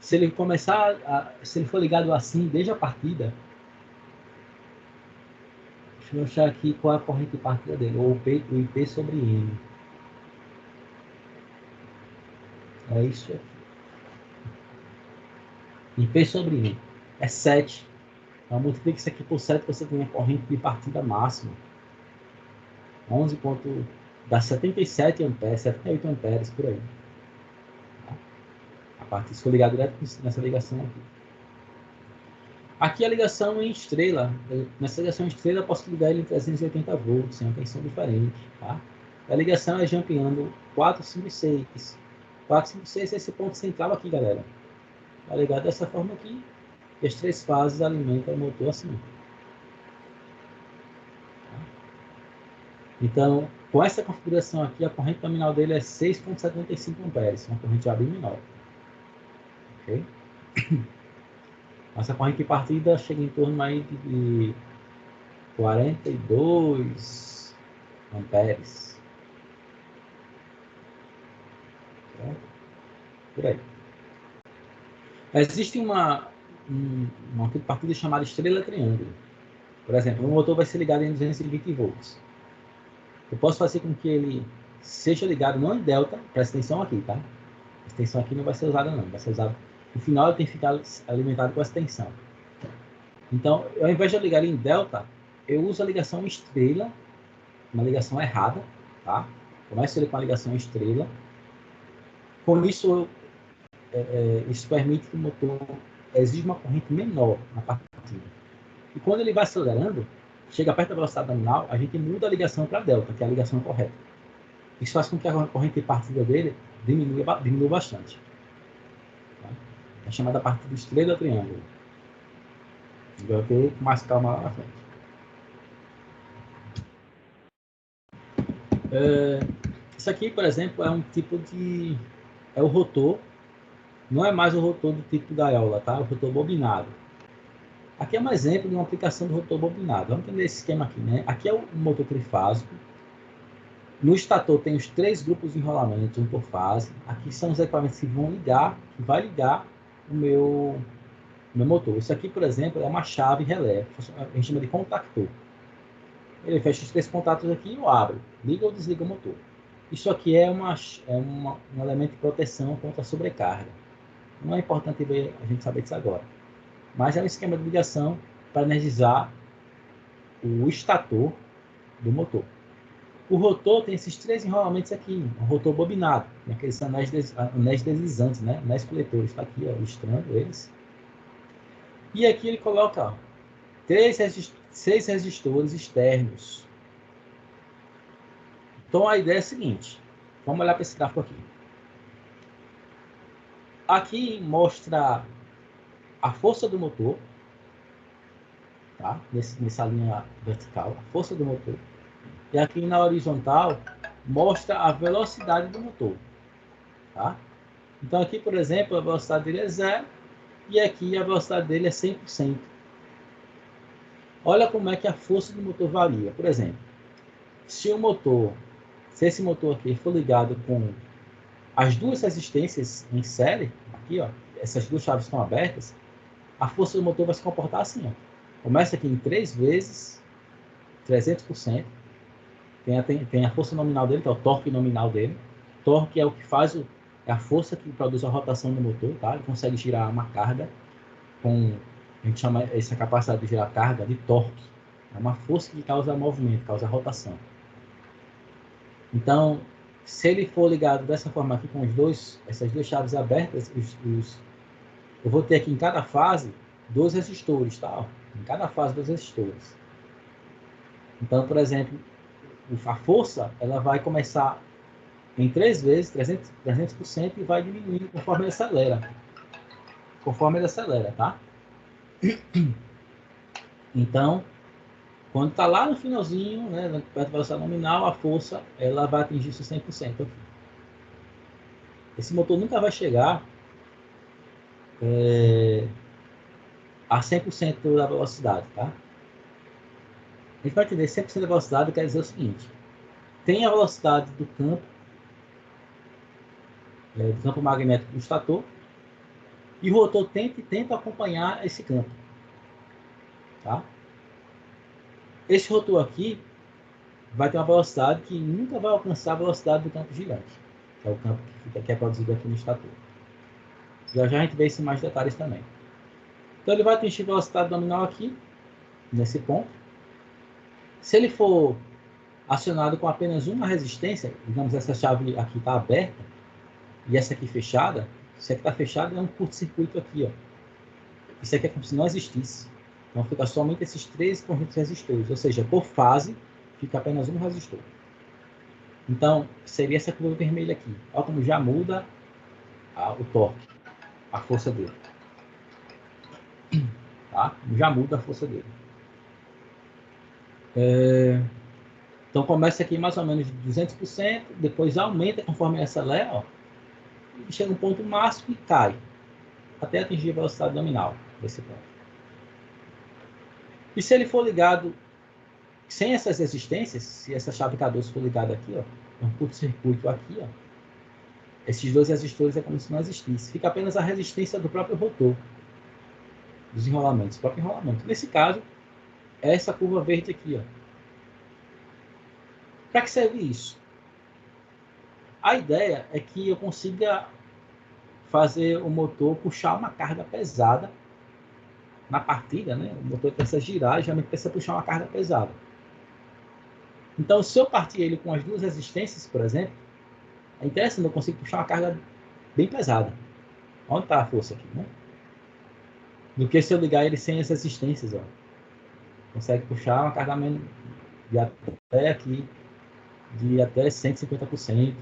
Se ele se ele for ligado assim desde a partida, deixa eu achar aqui qual é a corrente de partida dele, ou o IP sobre N. É isso aqui. IP sobre N. É 7. Então, multiplica isso aqui por 7, você tem a corrente de partida máxima. 11. Dá 77 amperes, 78 amperes, por aí. Tá? A parte se for ligado direto nessa ligação aqui. Aqui a ligação em estrela. Nessa ligação em estrela eu posso ligar ele em 380 volts, sem uma tensão diferente. Tá? A ligação é jampeando 4, 5 e 6. 4, 5 e 6 é esse ponto central aqui, galera. Tá ligado dessa forma aqui. E as 3 fases alimentam o motor assim. Tá? Então, com essa configuração aqui, a corrente nominal dele é 6,75 amperes. Uma corrente já bem menor. Ok? Essa corrente de partida chega em torno aí de 42 amperes. Certo? Por aí. Existe uma partida chamada estrela triângulo. Por exemplo, o motor vai ser ligado em 220 volts. Eu posso fazer com que ele seja ligado não em delta, presta atenção aqui, tá? Essa tensão aqui não vai ser usada não, vai ser usada. No final ele tem que ficar alimentado com essa tensão. Então, ao invés de eu ligar ele em delta, eu uso a ligação estrela, uma ligação errada, tá? Começo ele com a ligação estrela. Com isso, isso permite que o motor exija uma corrente menor na partida. E quando ele vai acelerando, chega perto da velocidade nominal, a gente muda a ligação para delta, que é a ligação correta. Isso faz com que a corrente de partida dele diminua bastante. Tá? É chamada partida estrela triângulo. Vai ver com mais calma lá na frente. Isso aqui, por exemplo, é um tipo de... É o rotor. Não é mais o rotor do tipo gaiola, tá? É o rotor bobinado. Aqui é um exemplo de uma aplicação do rotor bobinado. Vamos entender esse esquema aqui, né? Aqui é o motor trifásico. No estator tem os 3 grupos de enrolamento, um por fase. Aqui são os equipamentos que vão ligar, que vai ligar o meu motor. Isso aqui, por exemplo, é uma chave relé. A gente chama de contactor. Ele fecha os 3 contatos aqui e eu abro. Liga ou desliga o motor. Isso aqui é um elemento de proteção contra a sobrecarga. Não é importante a gente saber disso agora. Mas é um esquema de ligação para energizar o estator do motor. O rotor tem esses 3 enrolamentos aqui. Um rotor bobinado, tem aqueles anéis deslizantes, né? Anéis coletores. Está aqui, ó, ilustrando eles. E aqui ele coloca 6 resistores externos. Então a ideia é a seguinte. Vamos olhar para esse gráfico aqui. Aqui mostra a força do motor, tá? Nessa linha vertical, a força do motor. E aqui na horizontal mostra a velocidade do motor, tá? Então aqui, por exemplo, a velocidade dele é 0 e aqui a velocidade dele é 100%. Olha como é que a força do motor varia. Por exemplo, se esse motor aqui for ligado com as 2 resistências em série, aqui, ó, essas 2 chaves estão abertas, a força do motor vai se comportar assim, ó. Começa aqui em 3 vezes 300%, tem a força nominal dele, que é o torque nominal dele. Torque é o que faz, é a força que produz a rotação do motor, tá? Ele consegue girar uma carga com, a gente chama essa capacidade de girar carga de torque. É uma força que causa movimento, causa rotação. Então, se ele for ligado dessa forma aqui com essas duas chaves abertas, eu vou ter aqui em cada fase 2 resistores, tá? Em cada fase 2 resistores. Então, por exemplo, a força ela vai começar em 3 vezes, 300% e vai diminuindo conforme ele acelera. Conforme ele acelera, tá? Então, quando está lá no finalzinho, né, perto da velocidade nominal, a força ela vai atingir seu 100% aqui. Esse motor nunca vai chegar a 100% da velocidade, tá? A gente vai entender 100% da velocidade quer dizer o seguinte: tem a velocidade do campo magnético do estator, e o rotor tenta acompanhar esse campo, tá? Esse rotor aqui vai ter uma velocidade que nunca vai alcançar a velocidade do campo gigante, que é o campo que é produzido aqui no estator. Já já a gente vê isso em mais detalhes também. Então ele vai atingir a velocidade nominal aqui, nesse ponto. Se ele for acionado com apenas uma resistência, digamos essa chave aqui está aberta, e essa aqui fechada, se aqui está fechada é um curto-circuito aqui, ó. Isso aqui é como se não existisse. Então fica somente esses 3 conjuntos resistores, ou seja, por fase fica apenas um resistor. Então seria essa curva vermelha aqui. Olha como já muda o torque, a força dele. Tá? Já muda a força dele. Então começa aqui mais ou menos de 200%, depois aumenta conforme ele acelera, ó, e chega um ponto máximo e cai, até atingir a velocidade nominal desse ponto. E se ele for ligado sem essas resistências, se essa chave K12 for ligada aqui, ó, um curto-circuito aqui, ó, esses 2 resistores é como se não existisse. Fica apenas a resistência do próprio rotor, dos enrolamentos, do próprio enrolamento. Nesse caso, é essa curva verde aqui, ó. Para que serve isso? A ideia é que eu consiga fazer o motor puxar uma carga pesada na partida, né? O motor precisa girar e geralmente precisa puxar uma carga pesada. Então, se eu partir ele com as 2 resistências, por exemplo, é interessante, eu consigo puxar uma carga bem pesada. Onde está a força aqui, né? Do que se eu ligar ele sem as resistências, ó. Consegue puxar uma carga de até aqui, de até 150%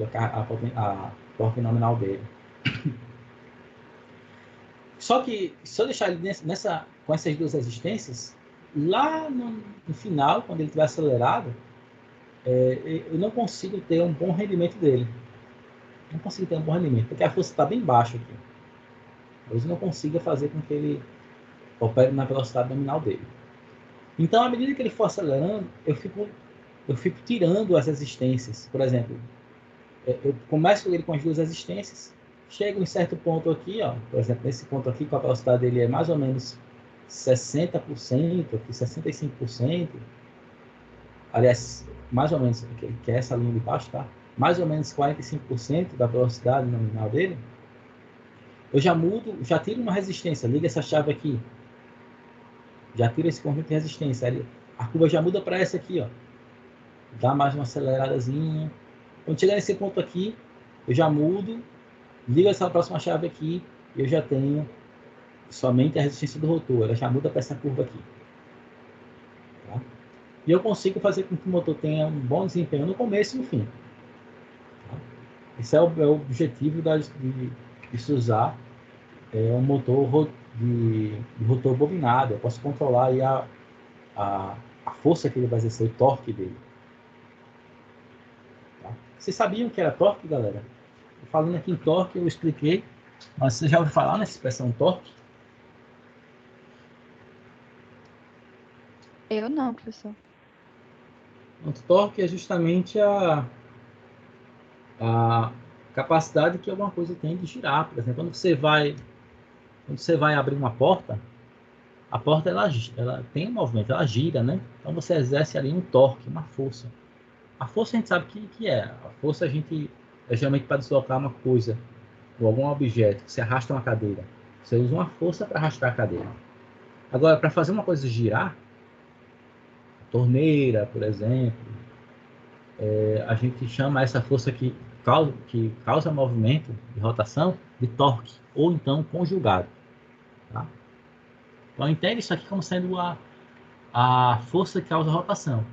a torque nominal dele. Só que se eu deixar ele com essas 2 resistências, lá no final, quando ele estiver acelerado, eu não consigo ter um bom rendimento dele. Não consigo ter um bom rendimento, porque a força está bem baixa aqui. Talvez eu não consiga fazer com que ele opere na velocidade nominal dele. Então, à medida que ele for acelerando, eu fico tirando as resistências. Por exemplo, eu começo ele com as 2 resistências, chego em certo ponto aqui, ó, por exemplo, nesse ponto aqui, com a velocidade dele é mais ou menos 60%, aqui 65%. Aliás, mais ou menos, que é essa linha de baixo, tá? Mais ou menos 45% da velocidade nominal dele. Eu já mudo, já tiro uma resistência, liga essa chave aqui. Já tiro esse conjunto de resistência. A curva já muda para essa aqui, ó. Dá mais uma aceleradazinha. Quando chegar nesse ponto aqui, eu já mudo, ligo essa próxima chave aqui, e eu já tenho somente a resistência do rotor. Ela já muda para essa curva aqui. Tá? E eu consigo fazer com que o motor tenha um bom desempenho no começo e no fim. Tá? Esse é o objetivo de se usar um motor de rotor bobinado. Eu posso controlar aí a força que ele vai exercer, o torque dele. Tá? Vocês sabiam que era torque, galera? Falando aqui em torque, eu expliquei, mas você já ouviu falar nessa expressão torque? Eu não, professor. O torque é justamente a capacidade que alguma coisa tem de girar. Por exemplo, quando você vai abrir uma porta, a porta ela tem um movimento, ela gira, né? Então você exerce ali um torque, uma força. A força a gente sabe que é. A força a gente é geralmente para deslocar uma coisa ou algum objeto. Você arrasta uma cadeira. Você usa uma força para arrastar a cadeira. Agora, para fazer uma coisa girar, torneira, por exemplo, a gente chama essa força que causa movimento de rotação de torque, ou então conjugado. Tá? Então, entende isso aqui como sendo a força que causa rotação.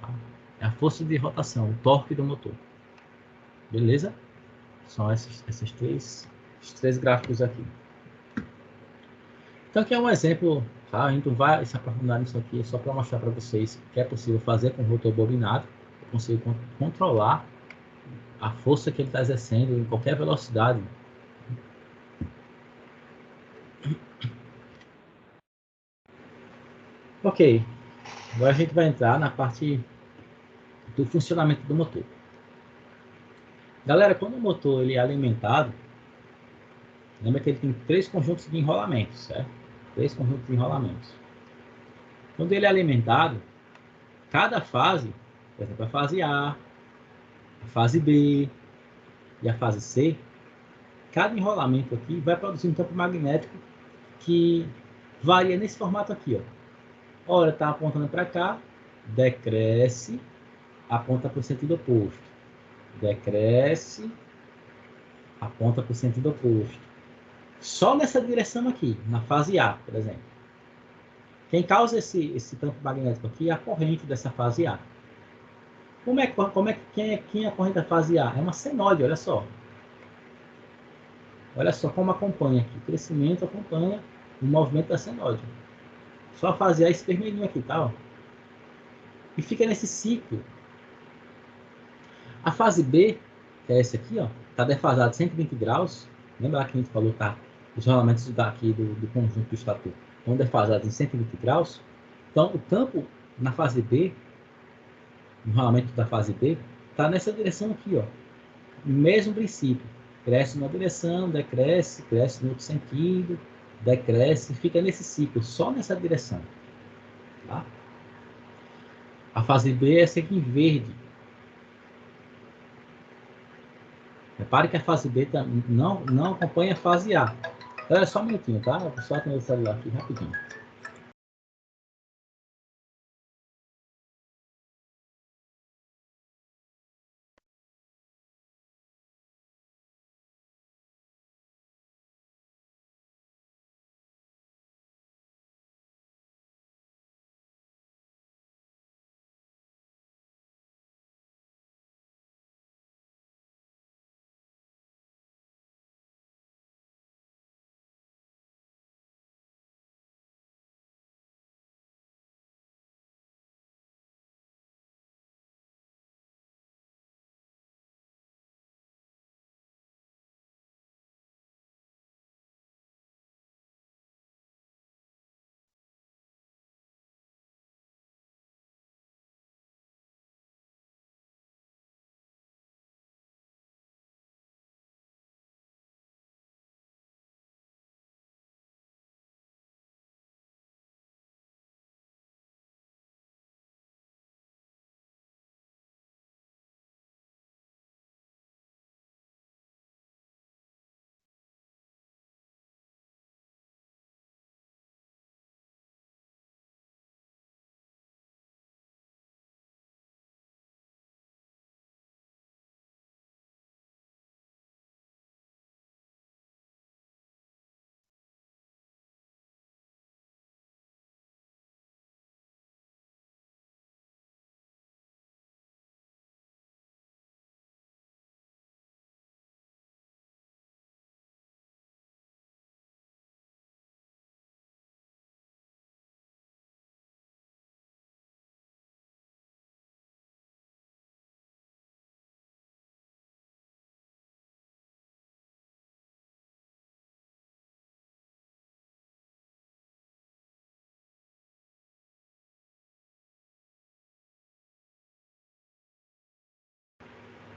Tá? É a força de rotação, o torque do motor. Beleza? São esses três gráficos aqui. Então, aqui é um exemplo, tá? A gente não vai se aprofundar nisso aqui, é só para mostrar para vocês que é possível fazer com o rotor bobinado. Eu consigo controlar a força que ele está exercendo em qualquer velocidade. Ok, agora a gente vai entrar na parte do funcionamento do motor. Galera, quando o motor ele é alimentado, lembra que ele tem 3 conjuntos de enrolamentos, certo? 3 conjuntos de enrolamentos. Quando ele é alimentado, cada fase, por exemplo, a fase A, a fase B e a fase C, cada enrolamento aqui vai produzir um campo magnético que varia nesse formato aqui, ó. Ora está apontando para cá, decresce, aponta para o sentido oposto. Decresce, aponta para o sentido oposto. Só nessa direção aqui, na fase A, por exemplo. Quem causa esse campo magnético aqui é a corrente dessa fase A. Quem é a corrente da fase A? É uma senoide, olha só. Olha só como acompanha aqui. O crescimento acompanha o movimento da senoide. Só a fase A esse vermelhinho aqui, tá? Ó. E fica nesse ciclo. A fase B, que é essa aqui, ó, está defasada 120 graus. Lembra lá que a gente falou, tá? Os rolamentos daqui do conjunto do estator estão defasados em 120 graus. Então, o campo na fase B, o rolamento da fase B, está nessa direção aqui, ó. Mesmo princípio. Cresce numa direção, decresce, cresce no outro sentido, decresce, fica nesse ciclo, só nessa direção. Tá? A fase B é essa aqui em verde. Repare que a fase B não acompanha a fase A. Olha só um minutinho, tá? Vou só atender o celular aqui rapidinho.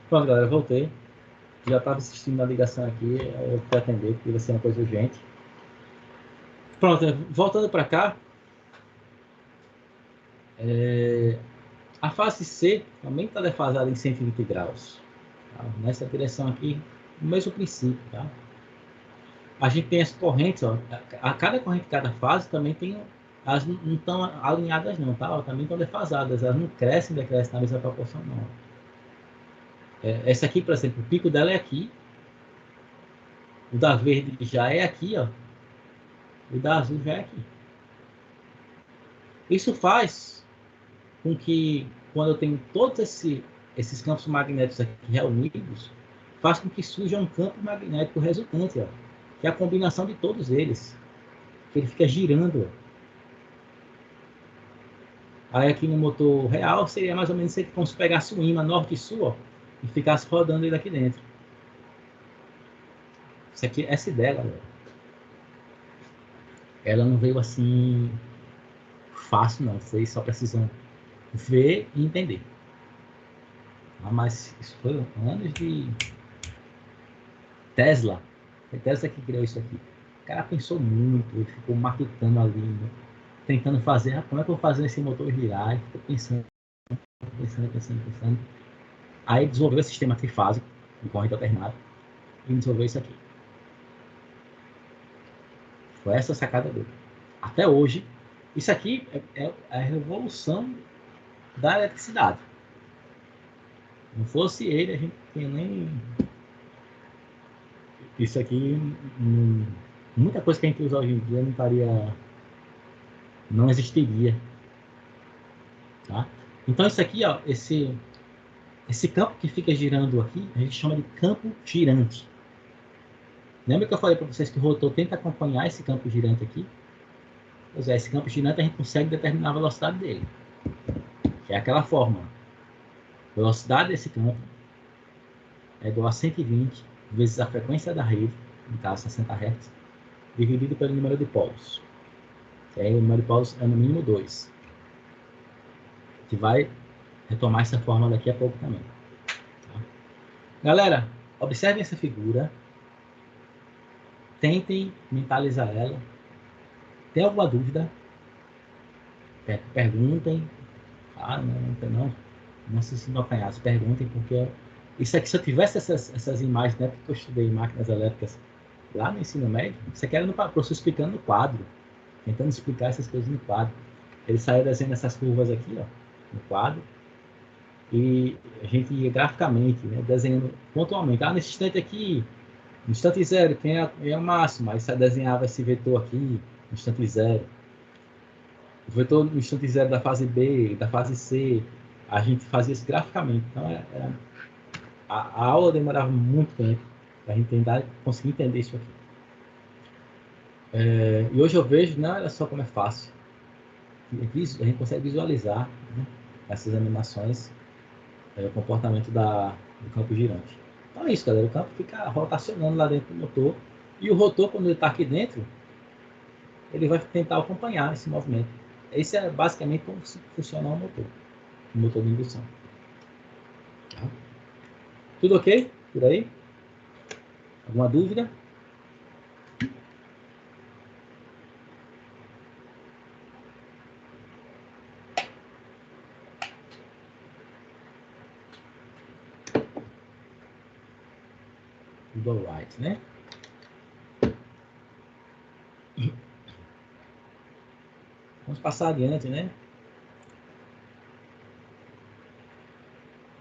Pronto, galera, voltei. Já estava assistindo na ligação aqui, eu fui atender, porque vai ser uma coisa urgente. Pronto, voltando para cá. A fase C também está defasada em 120 graus. Tá? Nessa direção aqui, o mesmo princípio. Tá? A gente tem as correntes, ó, a cada corrente de cada fase também tem, elas não estão alinhadas não, tá? Elas também estão defasadas, elas não crescem e decrescem na mesma proporção não. Essa aqui, por exemplo, o pico dela é aqui, o da verde já é aqui, ó, o da azul já é aqui. Isso faz com que, quando eu tenho todos esses campos magnéticos aqui reunidos, faz com que surja um campo magnético resultante, ó, que é a combinação de todos eles, que ele fica girando. Aí aqui no motor real seria mais ou menos como se pegasse um imã norte e sul, ó, e ficasse rodando ele aqui dentro. Isso aqui, essa ideia, galera, ela não veio assim fácil, não. Vocês só precisam ver e entender. Mas isso foi anos de Tesla. Foi Tesla que criou isso aqui. O cara pensou muito, ele ficou matutando ali, né? Tentando fazer, como é que eu vou fazer esse motor girar? Ele ficou pensando. Aí desenvolveu o sistema trifásico de corrente alternada e desenvolveu isso aqui. Foi essa a sacada dele. Até hoje, isso aqui é a revolução da eletricidade. Não fosse ele, a gente não tinha nem... Isso aqui, muita coisa que a gente usa hoje em dia não estaria... Não existiria. Tá? Então isso aqui, ó, esse campo que fica girando aqui, a gente chama de campo girante. Lembra que eu falei para vocês que o rotor tenta acompanhar esse campo girante aqui? Pois é, esse campo girante a gente consegue determinar a velocidade dele. Que é aquela fórmula. Velocidade desse campo é igual a 120 vezes a frequência da rede, no caso 60 Hz, dividido pelo número de polos. Que aí o número de polos é no mínimo 2. A gente vai retomar essa fórmula daqui a pouco também. Tá? Galera, observem essa figura. Tentem mentalizar ela. Tem alguma dúvida? Perguntem. Ah, não se sintam apanhados. Perguntem, porque isso aqui, se eu tivesse essas imagens, né, porque eu estudei máquinas elétricas lá no ensino médio, isso aqui era no professor explicando no quadro, tentando explicar essas coisas no quadro. Ele saía desenhando essas curvas aqui, ó, no quadro, e a gente ia graficamente, né, desenhando pontualmente. Ah, nesse instante aqui, no instante zero, quem é o máximo? Aí você desenhava esse vetor aqui, no instante zero. O vetor no instante zero da fase B, da fase C, a gente fazia isso graficamente. Então, a aula demorava muito tempo para a gente conseguir entender isso aqui. E hoje eu vejo, não, olha só como é fácil. A gente consegue visualizar, né, essas animações, o comportamento do campo girante. Então é isso, galera. O campo fica rotacionando lá dentro do motor. E o rotor, quando ele está aqui dentro, ele vai tentar acompanhar esse movimento. Esse é basicamente como funciona o motor de indução. Tá? Tudo ok por aí? Alguma dúvida? Tudo alright, né? Vamos passar adiante, né?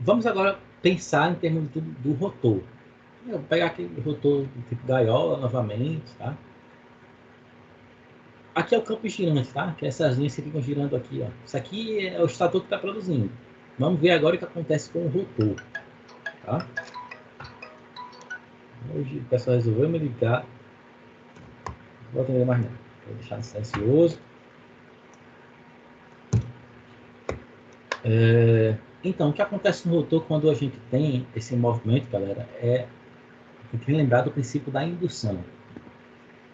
Vamos agora pensar em termos do rotor. Eu vou pegar aquele rotor do tipo gaiola novamente, tá? Aqui é o campo girante, tá? Que é essas linhas que ficam girando aqui, ó. Isso aqui é o estator que está produzindo. Vamos ver agora o que acontece com o rotor, tá? Hoje o pessoal resolveu me ligar. Não vou atender mais não. Vou deixar silencioso. Então, o que acontece no rotor quando a gente tem esse movimento, galera, tem que lembrar do princípio da indução.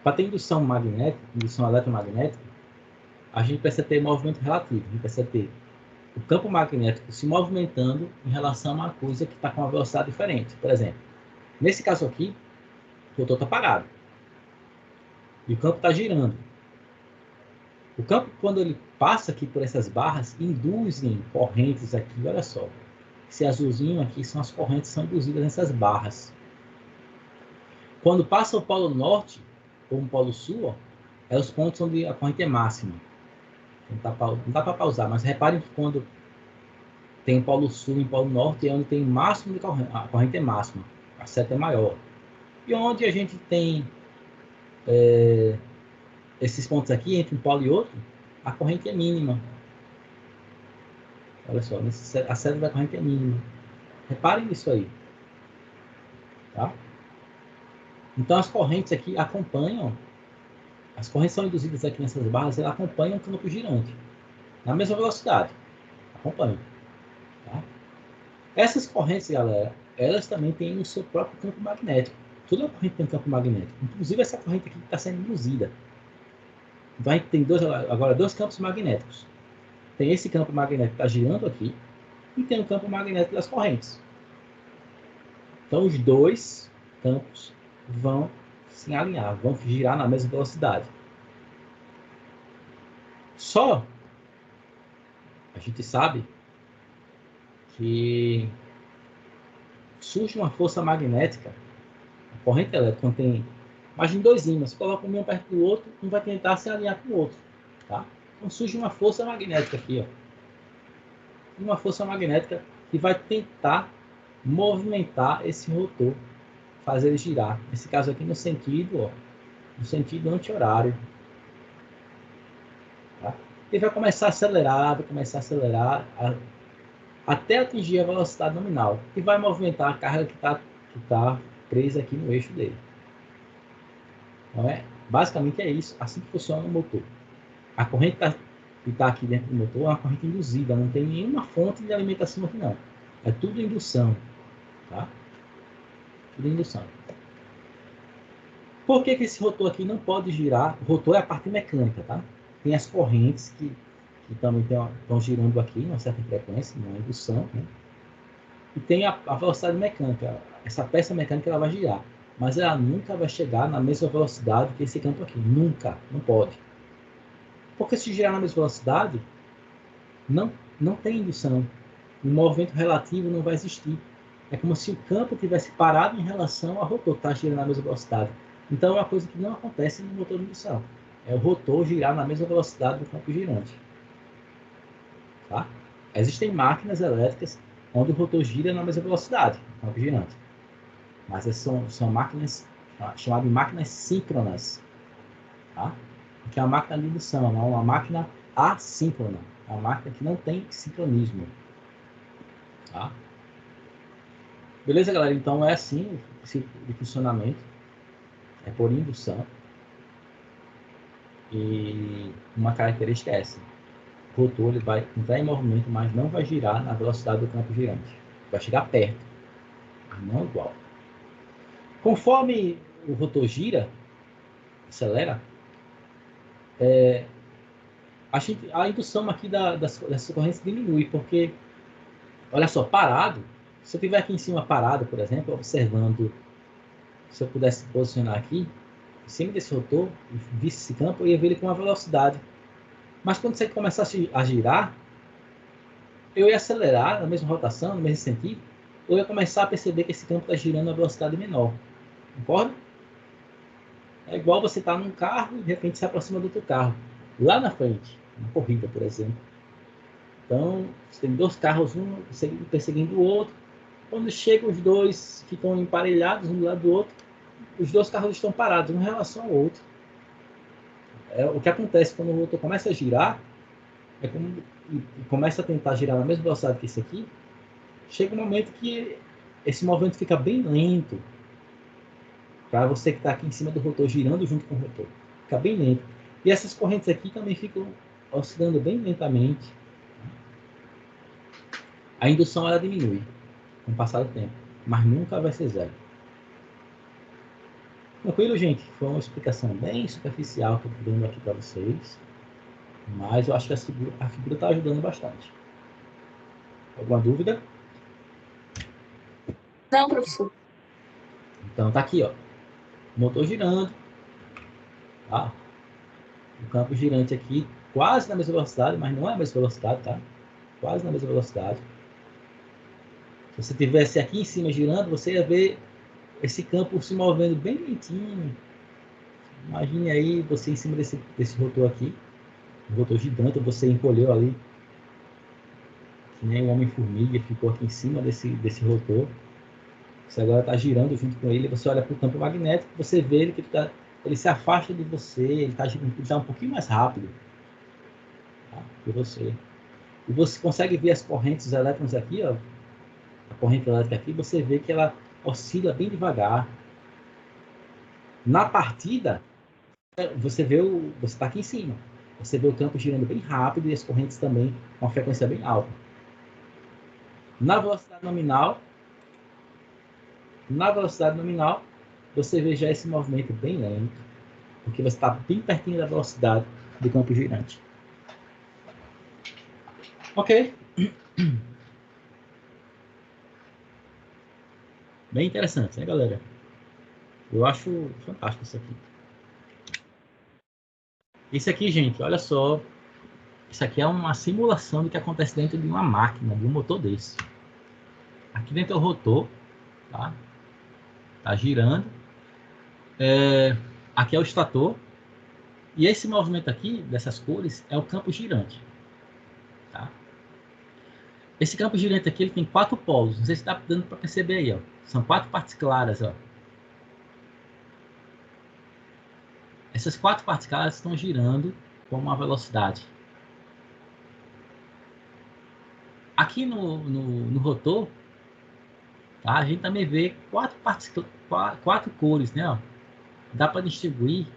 Para ter indução magnética, indução eletromagnética, a gente precisa ter movimento relativo. A gente precisa ter o campo magnético se movimentando em relação a uma coisa que está com uma velocidade diferente. Por exemplo, nesse caso aqui, o rotor está parado. E o campo está girando. O campo, quando ele passa aqui por essas barras, induzem correntes aqui, olha só. Esse azulzinho aqui são as correntes que são induzidas nessas barras. Quando passa o polo norte, ou o polo sul, ó, é os pontos onde a corrente é máxima. Não dá para pausar, mas reparem que quando tem o polo sul e o polo norte, é onde tem máximo de corrente, a corrente é máxima, a seta é maior. E onde a gente tem esses pontos aqui, entre um polo e outro, a corrente é mínima. Olha só, a seta da corrente é mínima. Reparem nisso aí. Tá? Então, as correntes aqui acompanham, as correntes são induzidas aqui nessas barras, elas acompanham o campo girante, na mesma velocidade. Acompanham. Tá? Essas correntes, galera, elas também têm o seu próprio campo magnético. Toda corrente tem um campo magnético. Inclusive, essa corrente aqui está sendo induzida. Então, a gente tem agora dois campos magnéticos. Tem esse campo magnético que está girando aqui e tem o campo magnético das correntes. Então, os dois campos vão se alinhar, vão girar na mesma velocidade. Só a gente sabe que surge uma força magnética, a corrente elétrica tem, imagine dois ímãs, coloca um perto do outro, um vai tentar se alinhar com o outro. Tá? Então surge uma força magnética aqui, ó. Uma força magnética que vai tentar movimentar esse rotor, fazer ele girar. Nesse caso aqui no sentido anti-horário. Tá? Ele vai começar a acelerar, até atingir a velocidade nominal e vai movimentar a carga que tá presa aqui no eixo dele. Então, basicamente é isso, assim que funciona o motor. A corrente que está aqui dentro do motor é uma corrente induzida, não tem nenhuma fonte de alimentação aqui não. É tudo indução. Tá? Tudo indução. Por que esse rotor aqui não pode girar? O rotor é a parte mecânica, tá? Tem as correntes que também estão girando aqui, uma certa frequência, uma indução, né? E tem a velocidade mecânica. Essa peça mecânica ela vai girar, mas ela nunca vai chegar na mesma velocidade que esse campo aqui. Nunca, não pode. Porque se girar na mesma velocidade, não tem indução. O movimento relativo não vai existir. É como se o campo tivesse parado em relação ao rotor, que está girando na mesma velocidade. Então é uma coisa que não acontece no motor de indução. É o rotor girar na mesma velocidade do campo girante. Tá? Existem máquinas elétricas onde o rotor gira na mesma velocidade do campo girante. Mas são máquinas chamadas de máquinas síncronas. Tá? Que é uma máquina de indução, não é uma máquina assíncrona. É uma máquina que não tem sincronismo. Tá? Beleza, galera? Então é assim o ciclo de funcionamento. É por indução. E uma característica é essa. O rotor ele vai entrar em movimento, mas não vai girar na velocidade do campo girante. Vai chegar perto, mas não igual. Conforme o rotor gira, acelera, a indução aqui dessas correntes diminui, porque, olha só, parado, se eu estiver aqui em cima parado, por exemplo, observando, se eu pudesse posicionar aqui, em cima desse rotor, e visse esse campo, eu ia ver ele com uma velocidade. Mas quando você começasse a girar, eu ia acelerar na mesma rotação, no mesmo sentido, eu ia começar a perceber que esse campo está girando a velocidade menor. Concorda? É igual você estar num carro e de repente se aproxima do outro carro. Lá na frente, uma corrida, por exemplo. Então, você tem dois carros, um perseguindo o outro. Quando chegam os dois, ficam emparelhados um do lado do outro, os dois carros estão parados, um em relação ao outro. O que acontece quando o motor começa a girar, é como começa a tentar girar na mesma velocidade que esse aqui, chega um momento que esse movimento fica bem lento, para você que está aqui em cima do rotor, girando junto com o rotor. Fica bem lento. E essas correntes aqui também ficam oscilando bem lentamente. A indução ela diminui com o passar do tempo, mas nunca vai ser zero. Tranquilo, gente? Foi uma explicação bem superficial que eu estou dando aqui para vocês, mas eu acho que a figura está ajudando bastante. Alguma dúvida? Não, professor. Então tá aqui, ó. Motor girando. Tá? O campo girante aqui quase na mesma velocidade, mas não é a mesma velocidade, tá? Quase na mesma velocidade. Se você tivesse aqui em cima girando, você ia ver esse campo se movendo bem lentinho. Imagine aí você em cima desse rotor aqui, um rotor gigante, você encolheu ali, que nem o Homem-Formiga, ficou aqui em cima desse rotor. Você agora está girando junto com ele, você olha para o campo magnético, você vê ele que ele se afasta de você, ele está um pouquinho mais rápido, tá, que você. E você consegue ver as correntes, os elétrons aqui, ó, a corrente elétrica aqui, você vê que ela oscila bem devagar. Na partida, você está aqui em cima, você vê o campo girando bem rápido e as correntes também com uma frequência bem alta. Na velocidade nominal, você vê já esse movimento bem lento, porque você está bem pertinho da velocidade do campo girante. Ok? Bem interessante, né, galera? Eu acho fantástico isso aqui. Isso aqui, gente, olha só. Isso aqui é uma simulação do que acontece dentro de uma máquina, de um motor desse. Aqui dentro é o rotor, tá? Tá girando. Aqui é o estator. E esse movimento aqui, dessas cores, é o campo girante. Tá? Esse campo girante aqui, ele tem 4 polos. Não sei se está dando para perceber aí, ó. São 4 partes claras, ó. Essas 4 partes claras estão girando com uma velocidade. Aqui no rotor, tá? A gente também vê 4 cores, né? Ó. Dá para distribuir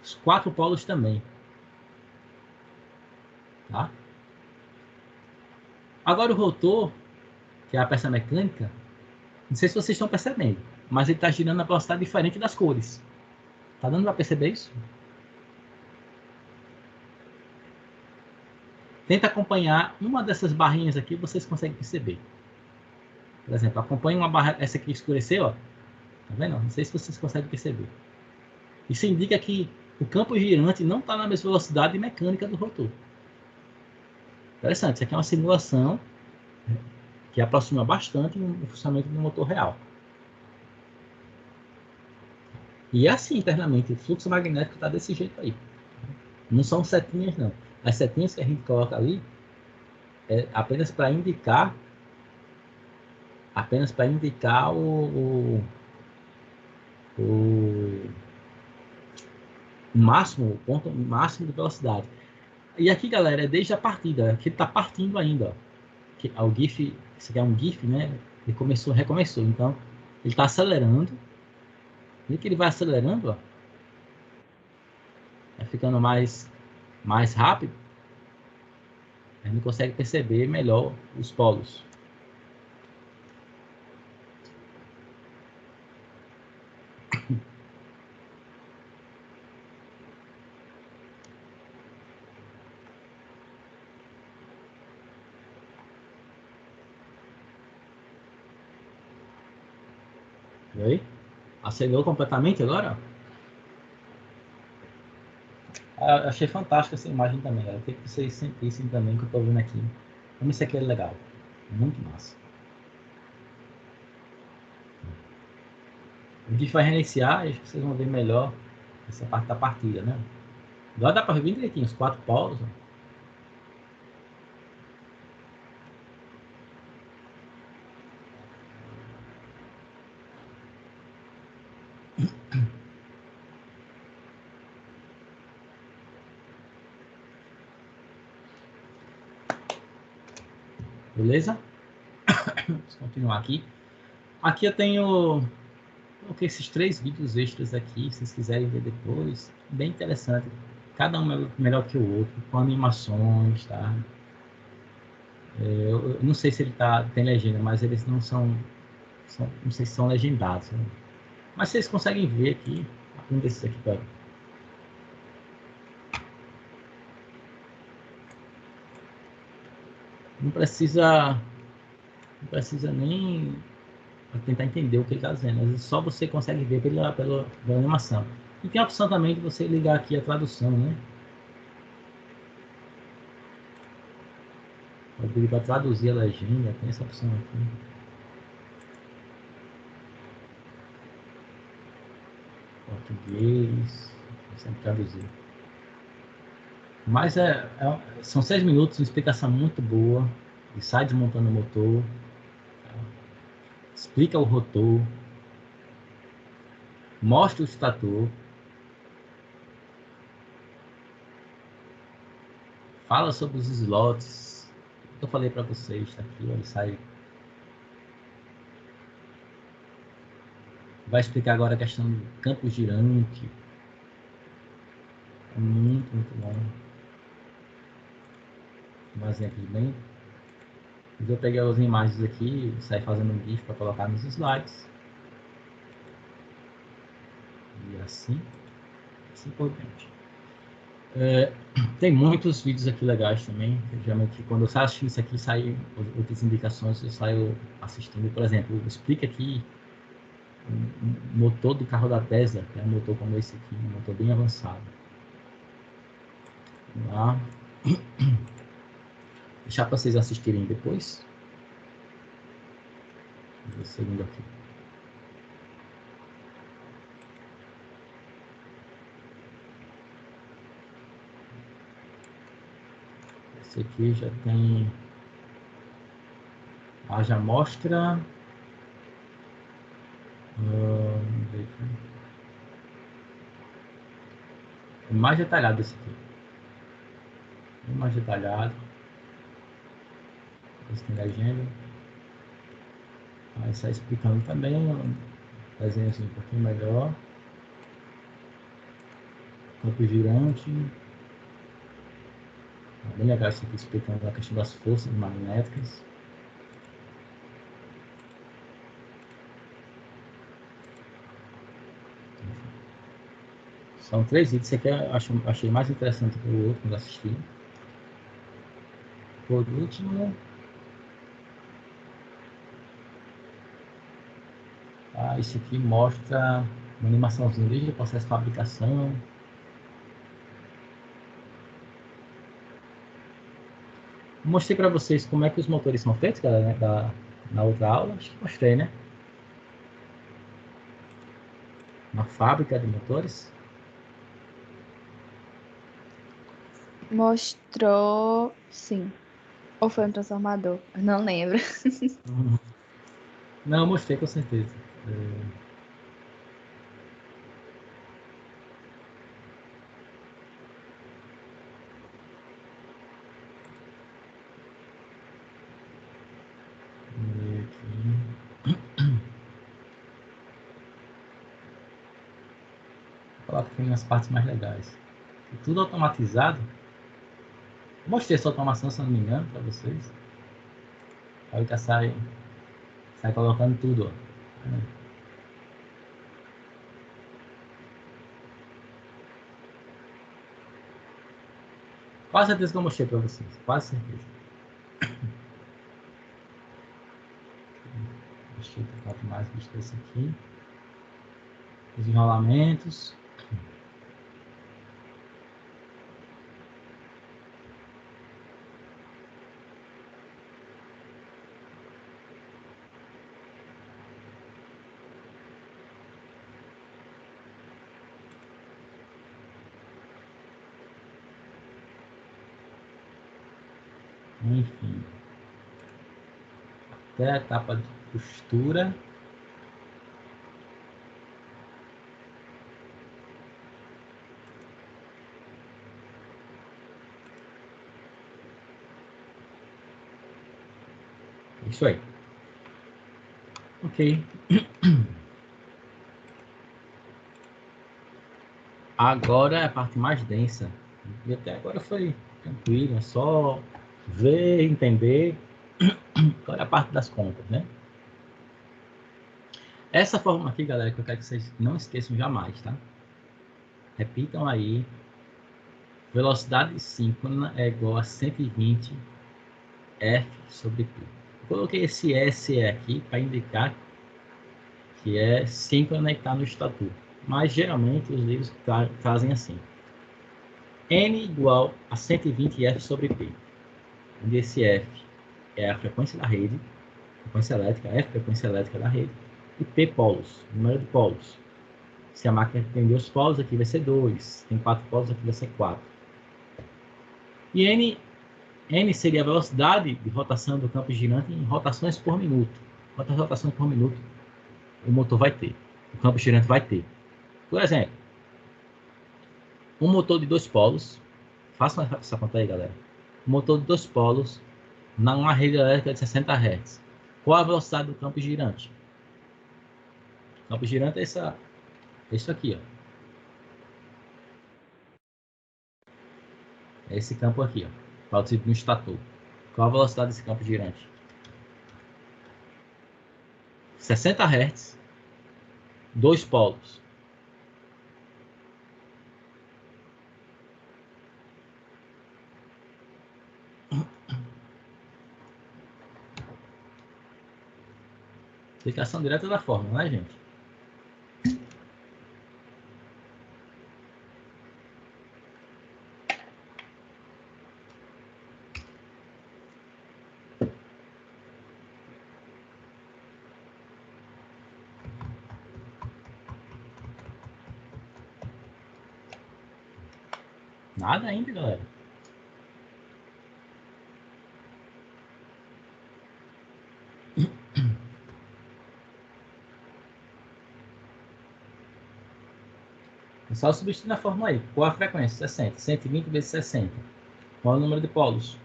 os 4 polos também. Tá? Agora o rotor, que é a peça mecânica, não sei se vocês estão percebendo, mas ele está girando a velocidade diferente das cores. Tá dando para perceber isso? Tenta acompanhar uma dessas barrinhas aqui, vocês conseguem perceber. Por exemplo, acompanhe uma barra, essa aqui escureceu, ó. Tá vendo? Não sei se vocês conseguem perceber. Isso indica que o campo girante não está na mesma velocidade mecânica do rotor. Interessante, isso aqui é uma simulação que aproxima bastante o funcionamento do motor real. E é assim internamente, o fluxo magnético está desse jeito aí. Não são setinhas, não. As setinhas que a gente coloca ali é apenas para indicar o máximo, o ponto máximo de velocidade. E aqui, galera, é desde a partida. Aqui ele está partindo ainda. Ó. O GIF, isso aqui é um GIF, né? Ele recomeçou. Então, ele está acelerando. E que ele vai acelerando, ó, vai ficando mais rápido. A gente consegue perceber melhor os polos. Oi? Acelerou completamente agora? Achei fantástica essa imagem também. Eu queria que vocês sentissem também o que eu estou vendo aqui. Como isso aqui é legal. Muito massa. A gente vai reiniciar e vocês vão ver melhor essa parte da partida, né? Agora dá para ver bem direitinho os 4 polos. Ó. Beleza? Vamos continuar aqui. Aqui eu tenho coloquei esses 3 vídeos extras aqui, se vocês quiserem ver depois. Bem interessante. Cada um é melhor que o outro, com animações, tá? Eu não sei se ele tem legenda, mas eles não são não sei se são legendados. Né? Mas vocês conseguem ver aqui, um desses aqui, tá? Não precisa nem tentar entender o que ele está dizendo. Às vezes só você consegue ver pela animação. E tem a opção também de você ligar aqui a tradução, né? Pode pedir para traduzir a legenda, tem essa opção aqui. Português, sempre traduzir. Mas são 6 minutos, uma explicação muito boa. Ele sai desmontando o motor, explica o rotor, mostra o estator, fala sobre os slots. Eu falei para vocês, está aqui, ele sai. Vai explicar agora a questão do campo girante. É muito, muito bom. Um exemplo bem. Eu peguei as imagens aqui, saí fazendo um GIF para colocar nos slides. E assim por diante. Tem muitos vídeos aqui legais também. Geralmente, quando eu saio assistindo isso aqui, saem outras indicações, eu saio assistindo. Por exemplo, explica aqui o motor do carro da Tesla, que é um motor como esse aqui, um motor bem avançado. Vamos lá. Deixar para vocês assistirem depois. O segundo aqui. Esse aqui já tem. Já mostra. Vamos ver aqui. É mais detalhado esse aqui. Bem mais detalhado. Esse tem legenda. Aí sai explicando também. Desenho assim um pouquinho melhor. Campo girante. Bem legal isso aqui explicando a questão das forças magnéticas. São 3 vídeos. Esse aqui eu achei mais interessante que o outro quando assisti. Por último, isso aqui mostra uma animaçãozinha desde o processo de fabricação. Mostrei para vocês como é que os motores são feitos, galera, né? Na outra aula. Acho que mostrei, né? Uma fábrica de motores. Mostrou, sim. Ou foi um transformador? Eu não lembro. Não, eu mostrei com certeza. Vou falar que tem as partes mais legais. Tudo automatizado. Mostrei essa automação, se não me engano, para vocês. Olha que sai colocando tudo, ó. Quase certeza que eu mostrei para vocês. Quase certeza. Deixa eu ter mais visto esse aqui. Os enrolamentos. Enfim. Até a etapa de costura. Isso aí. Ok. Agora é a parte mais densa. E até agora foi tranquilo, é só ver, entender. Agora é a parte das contas, né? Essa fórmula aqui, galera, que eu quero que vocês não esqueçam jamais, tá? Repitam aí. Velocidade síncrona é igual a 120 F sobre P. Eu coloquei esse S aqui para indicar que é síncrona e está no estatuto. Mas geralmente os livros trazem assim. N igual a 120 F sobre P. Onde esse F é a frequência da rede, frequência elétrica, F, frequência elétrica da rede, e P, polos, número de polos. Se a máquina tem 2 polos, aqui vai ser 2. Tem 4 polos, aqui vai ser 4. E N seria a velocidade de rotação do campo girante em rotações por minuto. Quantas rotações por minuto o motor vai ter? O campo girante vai ter. Por exemplo, um motor de 2 polos. Façam essa conta aí, galera. Um motor de 2 polos numa rede elétrica de 60 Hz. Qual a velocidade do campo girante? O campo girante é isso aqui, ó. É esse campo aqui, ó, produzido no estator. Qual a velocidade desse campo girante? 60 Hz, 2 polos. Aplicação direta da fórmula, né, gente? Nada ainda, galera. É só substituir na fórmula aí. Qual a frequência? 60. 120 vezes 60. Qual é o número de polos?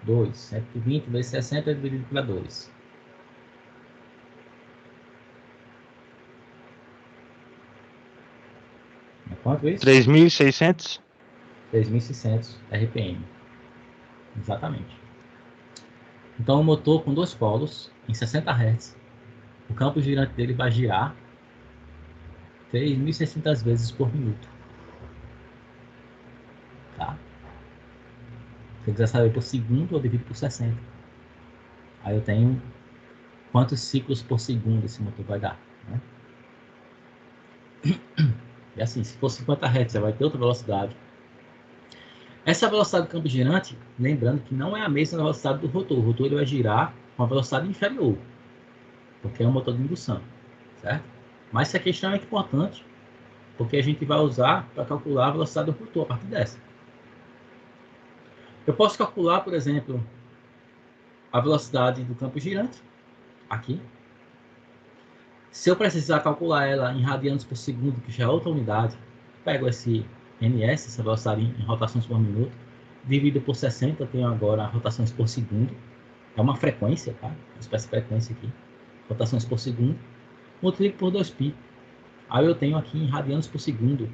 2. 120 vezes 60 é dividido por 2. É quanto isso? 3.600? 3.600 RPM. Exatamente. Então, o motor com 2 polos, em 60 Hz, o campo girante dele vai girar 3.600 vezes por minuto. Tá? Se eu quiser saber por segundo, eu divido por 60. Aí eu tenho quantos ciclos por segundo esse motor vai dar. Né? E assim, se for 50 Hz, você vai ter outra velocidade. Essa velocidade do campo girante, lembrando que não é a mesma velocidade do rotor. O rotor ele vai girar com a velocidade inferior, porque é um motor de indução, certo? Mas essa questão é importante, porque a gente vai usar para calcular a velocidade do rotor a partir dessa. Eu posso calcular, por exemplo, a velocidade do campo girante, aqui. Se eu precisar calcular ela em radianos por segundo, que já é outra unidade, pego esse ns, essa velocidade em rotações por minuto, divido por 60, eu tenho agora rotações por segundo. É uma frequência, tá? Uma espécie de frequência aqui. Rotações por segundo. Multiplico por 2π. Aí eu tenho aqui em radianos por segundo,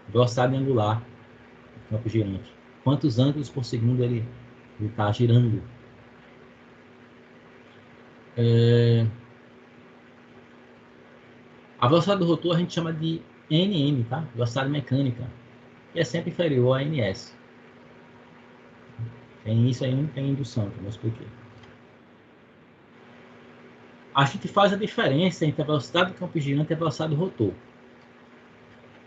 velocidade angular do campo girante. Quantos ângulos por segundo ele está girando? A velocidade do rotor a gente chama de Nm, tá? Velocidade mecânica. Que é sempre inferior a Ns. Tem isso aí, não tem indução, como eu expliquei. A gente faz a diferença entre a velocidade do campo girante e a velocidade do rotor.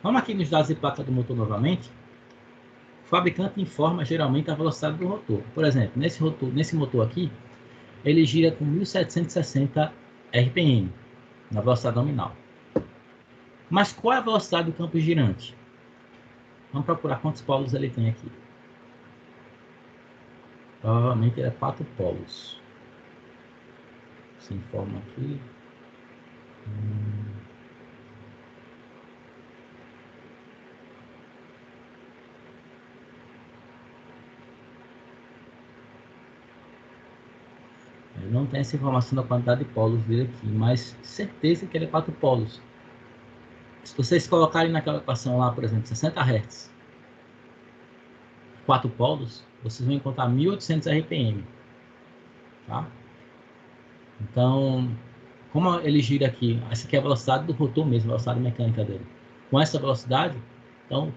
Vamos aqui nos dados de placa do motor novamente. O fabricante informa geralmente a velocidade do rotor. Por exemplo, nesse motor aqui, ele gira com 1760 RPM, na velocidade nominal. Mas qual é a velocidade do campo girante? Vamos procurar quantos polos ele tem aqui. Provavelmente é 4 polos. Se informa aqui. Eu não tenho essa informação da quantidade de polos dele aqui, mas certeza que ele é 4 polos. Se vocês colocarem naquela equação lá, por exemplo, 60 Hz, 4 polos, vocês vão encontrar 1800 RPM. Tá? Então, como ele gira aqui, essa aqui é a velocidade do rotor mesmo, a velocidade mecânica dele. Com essa velocidade, então o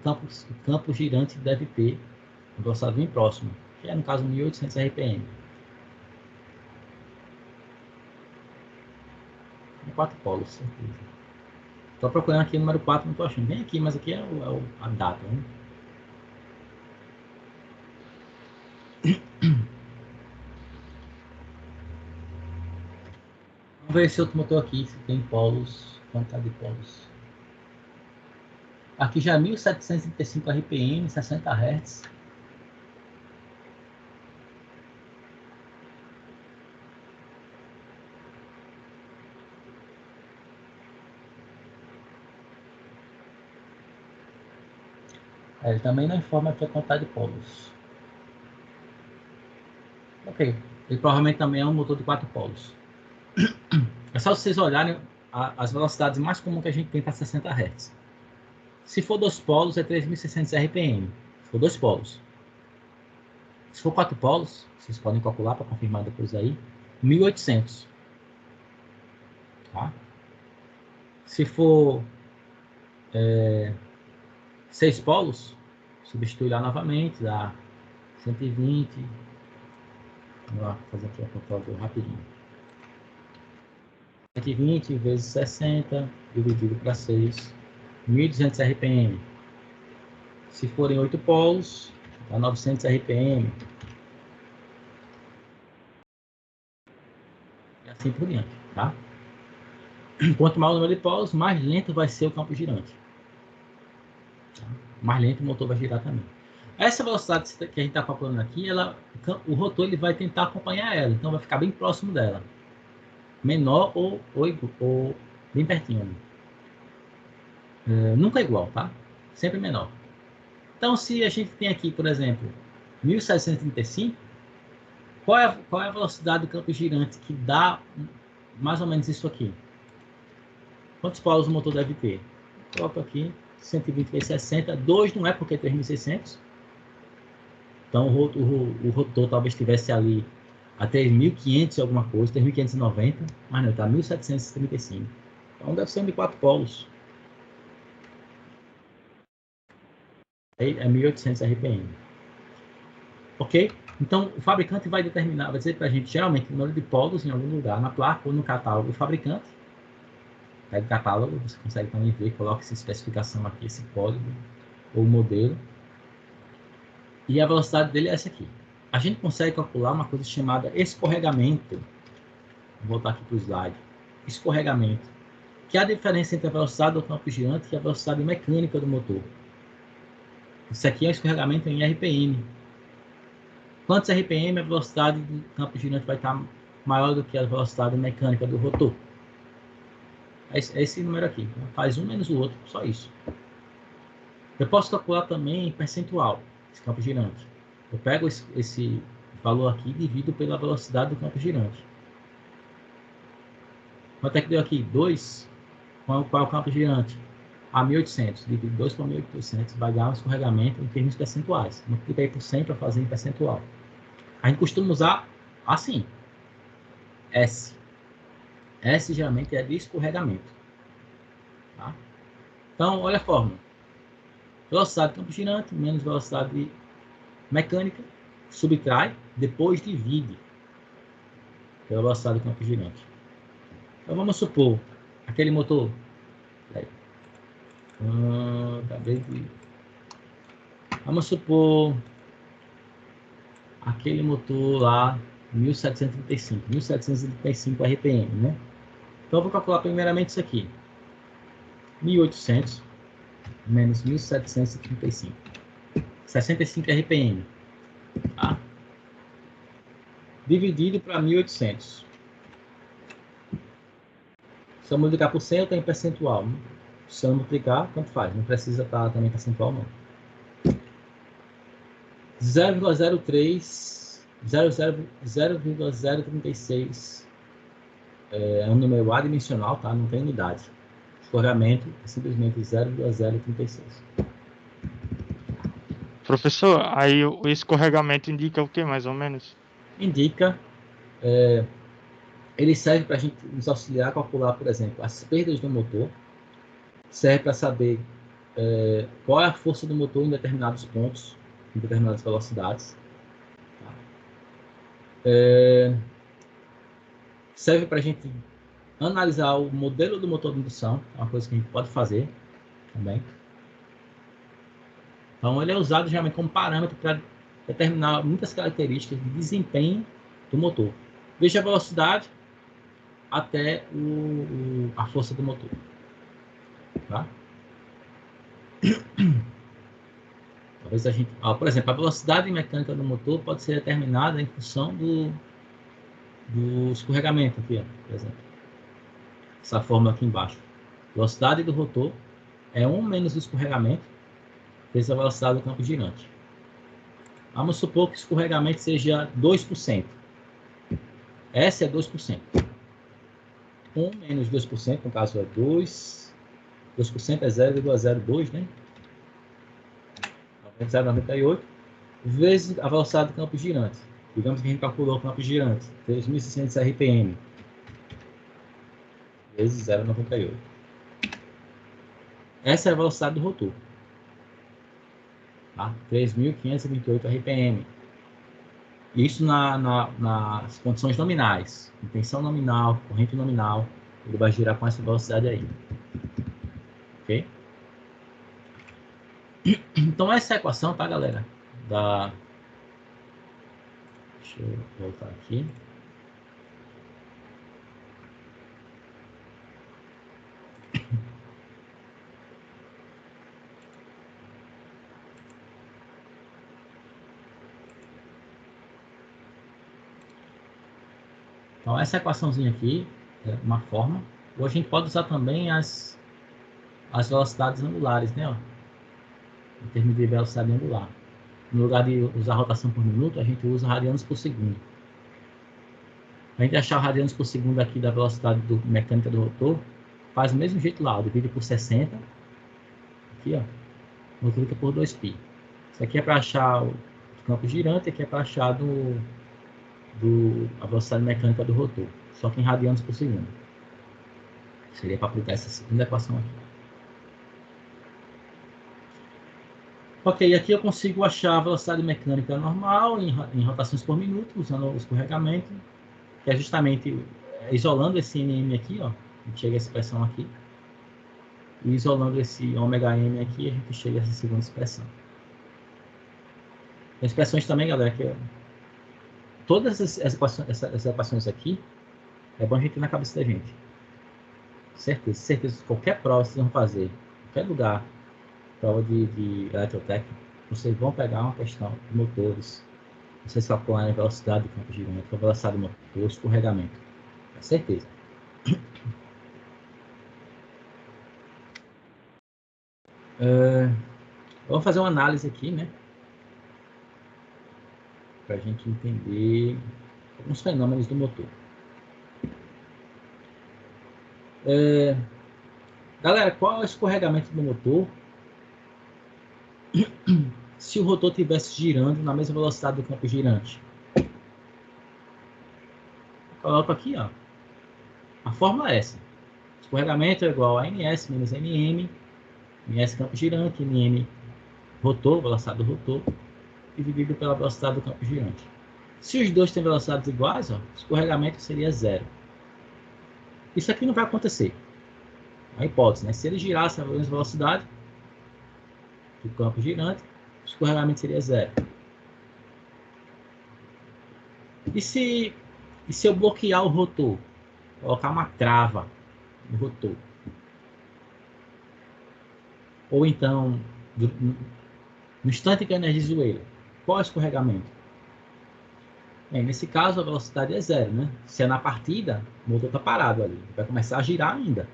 campo girante deve ter uma velocidade bem próxima, que é no caso 1800 RPM. 4 polos, certeza. Estou procurando aqui o número 4, não estou achando. Vem aqui, mas aqui é a data. Né? ver esse outro motor aqui, se tem polos, quantidade de polos. Aqui já 1735 RPM, 60 Hz. Ele também não informa aqui a quantidade de polos. Ok. Ele provavelmente também é um motor de 4 polos. É só vocês olharem as velocidades mais comuns que a gente tem para 60 Hz. Se for 2 polos, é 3.600 RPM. Se for 2 polos. Se for 4 polos, vocês podem calcular para confirmar depois aí, 1.800. Tá? Se for 6 polos, substitui lá novamente, dá 120. Vamos lá, fazer aqui a calculadora rapidinho. 120 vezes 60, dividido para 6, 1.200 RPM. Se forem 8 polos, dá 900 RPM. E assim por diante, tá? Quanto maior o número de polos, mais lento vai ser o campo girante. Tá? Mais lento o motor vai girar também. Essa velocidade que a gente está calculando aqui, o rotor ele vai tentar acompanhar ela, então vai ficar bem próximo dela. Menor ou bem pertinho. Nunca é igual, tá? Sempre menor. Então, se a gente tem aqui, por exemplo, 1735, qual é a velocidade do campo girante que dá mais ou menos isso aqui? Quantos polos o motor deve ter? Coloco aqui, 120 vezes 60. 2 não é porque é 3.600. Então, o rotor talvez estivesse ali a 3.500 alguma coisa, 3.590, mas não, está 1.735. Então, deve ser um de 4 polos. É 1.800 RPM. Ok? Então, o fabricante vai determinar, vai dizer para a gente, geralmente, o número de polos em algum lugar, na placa ou no catálogo do fabricante. Pega o catálogo, você consegue também ver, coloca essa especificação aqui, esse código, ou modelo. E a velocidade dele é essa aqui. A gente consegue calcular uma coisa chamada escorregamento. Vou voltar aqui para o slide. Escorregamento. Que é a diferença entre a velocidade do campo girante e a velocidade mecânica do motor. Isso aqui é o escorregamento em RPM. Quantos RPM a velocidade do campo girante vai estar maior do que a velocidade mecânica do rotor? É esse número aqui. Faz um menos o outro, só isso. Eu posso calcular também em percentual, esse campo girante. Eu pego esse valor aqui e divido pela velocidade do campo girante. Quanto é que deu aqui? 2. Qual é o campo girante? A 1.800. Divido 2 por 1.800. Vai dar um escorregamento em termos percentuais. Multipliquei por 100 para fazer em percentual. A gente costuma usar assim. S. S geralmente é de escorregamento. Tá? Então, olha a fórmula. Velocidade do campo girante menos velocidade mecânica, subtrai, depois divide pela velocidade do campo girante. Então vamos supor, aquele motor. Vamos supor aquele motor lá, 1735 RPM, né? Então eu vou calcular primeiramente isso aqui. 1.800 menos 1.735. 65 RPM. Tá? Dividido para 1.800. Se eu multiplicar por 100, eu tenho percentual. Né? Se eu multiplicar, tanto faz. Não precisa estar também percentual, não. 0,036 é um número adimensional, tá? Não tem unidade. Escorregamento é simplesmente 0,036. Professor, aí o escorregamento indica o que, mais ou menos? Indica, ele serve para a gente nos auxiliar a calcular, por exemplo, as perdas do motor. Serve para saber qual é a força do motor em determinados pontos, em determinadas velocidades. Tá? Serve para a gente analisar o modelo do motor de indução, é uma coisa que a gente pode fazer também. Então, ele é usado geralmente como parâmetro para determinar muitas características de desempenho do motor. Veja a velocidade, até a força do motor. Tá? Talvez a gente, por exemplo, a velocidade mecânica do motor pode ser determinada em função do escorregamento aqui, ó, por exemplo. Essa fórmula aqui embaixo. Velocidade do rotor é 1 menos o escorregamento vezes a velocidade do campo girante. Vamos supor que o escorregamento seja 2%. Essa é 2%. 1 menos 2%, no caso é 2. 2% é 0,02, né? 0,98 vezes a velocidade do campo girante. Digamos que a gente calculou o campo girante, 3.600 RPM, vezes 0,98. Essa é a velocidade do rotor. Tá? 3.528 RPM. Isso nas condições nominais. Em tensão nominal, corrente nominal, ele vai girar com essa velocidade aí. Ok? Então, essa é a equação, tá, galera? Deixa eu voltar aqui. Então, essa equaçãozinha aqui é uma forma. Ou a gente pode usar também as velocidades angulares, né? Ó, em termos de velocidade angular. No lugar de usar rotação por minuto, a gente usa radianos por segundo. A gente achar radianos por segundo aqui da velocidade mecânica do rotor, faz do mesmo jeito lá, divide por 60. Aqui, ó, multiplica por 2π. Isso aqui é para achar o campo girante, aqui é para achar a velocidade mecânica do rotor, só que em radianos por segundo. Seria para aplicar essa segunda equação aqui. Ok, aqui eu consigo achar a velocidade mecânica normal em rotações por minuto, usando o escorregamento, que é justamente isolando esse nm aqui, ó, a gente chega a essa expressão aqui, e isolando esse ômega-m aqui, a gente chega a essa segunda expressão. As expressões também, galera, que todas essas equações aqui, é bom a gente ter na cabeça da gente. Certeza, qualquer prova que vocês vão fazer, qualquer lugar, prova de eletrotécnica, vocês vão pegar uma questão de motores, vocês calcularem a velocidade do campo girante, a velocidade do motor, o escorregamento. É certeza. Vamos fazer uma análise aqui, né? Para a gente entender alguns fenômenos do motor. Galera, qual é o escorregamento do motor se o rotor estivesse girando na mesma velocidade do campo girante? Coloco aqui, ó. A fórmula é essa. Escorregamento é igual a ns menos nm, ns campo girante, nm rotor, velocidade do rotor, dividido pela velocidade do campo girante. Se os dois têm velocidades iguais, ó, o escorregamento seria zero. Isso aqui não vai acontecer. Uma hipótese, né? Se ele girasse a mesma velocidade do campo girante, o escorregamento seria zero. E se eu bloquear o rotor, colocar uma trava no rotor, ou então, no instante que a energia zoeira, qual é o escorregamento? Bem, nesse caso, a velocidade é zero, né? Se é na partida, o motor está parado ali, vai começar a girar ainda.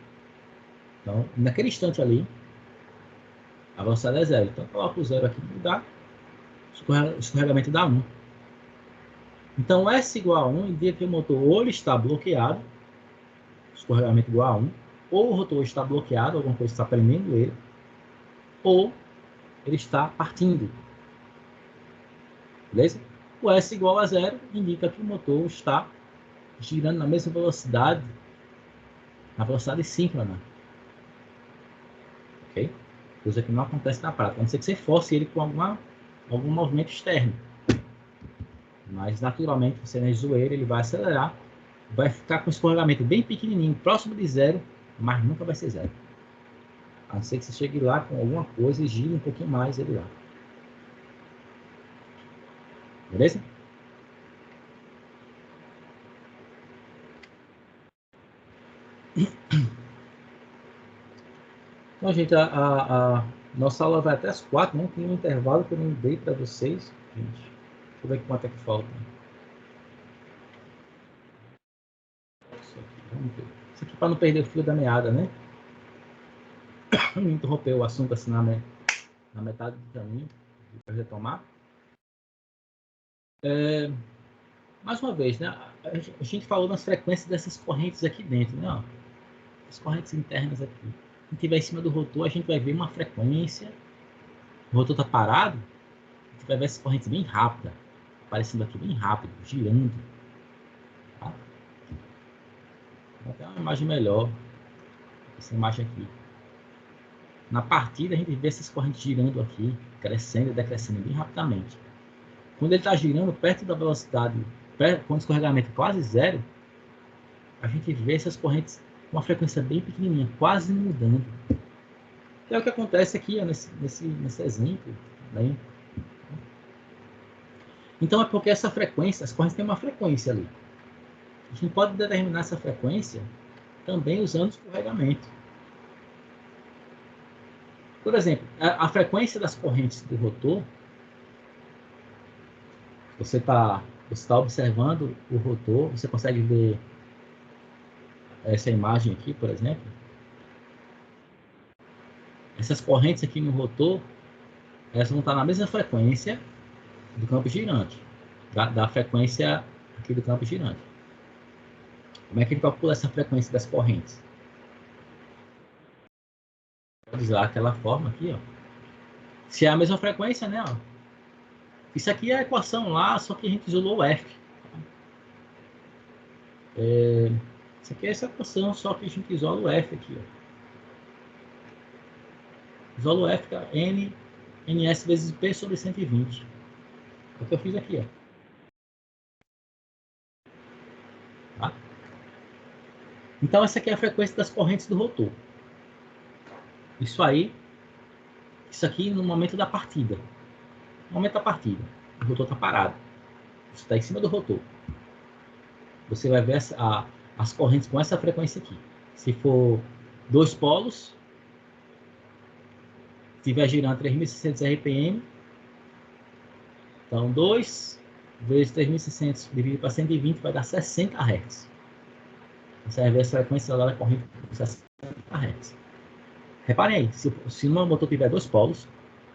Então, naquele instante ali, a velocidade é zero. Então, eu coloco o zero aqui no lugar, o escorregamento dá 1. Então, S igual a 1 indica que o motor ou ele está bloqueado, escorregamento igual a 1, ou o rotor está bloqueado, alguma coisa está prendendo ele, ou ele está partindo. Beleza? O S igual a 0 indica que o motor está girando na mesma velocidade, na velocidade síncrona. Ok? Coisa que não acontece na prática, a não ser que você force ele com algum movimento externo. Mas, naturalmente, você na zoeira, ele vai acelerar, vai ficar com um escorregamento bem pequenininho, próximo de zero, mas nunca vai ser zero. A não ser que você chegue lá com alguma coisa e gire um pouquinho mais ele lá. Beleza? Então, gente, a nossa aula vai até as 4, não tem um intervalo que eu não dei para vocês. Gente, deixa eu ver quanto é que falta. Isso aqui, vamos ver. Isso aqui para não perder o fio da meada, né? Não interromper o assunto assim na metade do caminho, para retomar. Mais uma vez, né? A gente falou nas frequências dessas correntes aqui dentro, né? Ó, as correntes internas aqui. Se a gente estiver em cima do rotor, a gente vai ver uma frequência. O rotor está parado, a gente vai ver essas correntes bem rápidas, aparecendo aqui bem rápido, girando. Tá? Vou até uma imagem melhor. Essa imagem aqui. Na partida, a gente vê essas correntes girando aqui, crescendo e decrescendo bem rapidamente. Quando ele está girando perto da velocidade, quando o escorregamento é quase zero, a gente vê essas correntes com uma frequência bem pequenininha, quase mudando. É o que acontece aqui ó, nesse exemplo. Né? Então, é porque essa frequência, as correntes têm uma frequência ali. A gente pode determinar essa frequência também usando o escorregamento. Por exemplo, a frequência das correntes do rotor, você está observando o rotor, você consegue ver essa imagem aqui, por exemplo. Essas correntes aqui no rotor, elas vão estar na mesma frequência do campo girante, da frequência aqui do campo girante. Como é que ele calcula essa frequência das correntes? Pode usar aquela forma aqui, ó. Se é a mesma frequência, né? Ó. Isso aqui é a equação lá, só que a gente isolou o F. Isso aqui é essa equação, só que a gente isola o F aqui, ó. Isola o F, que é NS vezes P sobre 120. É o que eu fiz aqui, ó. Tá? Então, essa aqui é a frequência das correntes do rotor. Isso aqui no momento da partida. No momento da partida, o rotor está parado. Você está em cima do rotor. Você vai ver as correntes com essa frequência aqui. Se for 2 polos, estiver girando 3.600 RPM, então 2 vezes 3.600 dividido para 120 vai dar 60 Hz. Você vai ver essa frequência lá da corrente com 60 Hz. Reparem aí, se no motor tiver 2 polos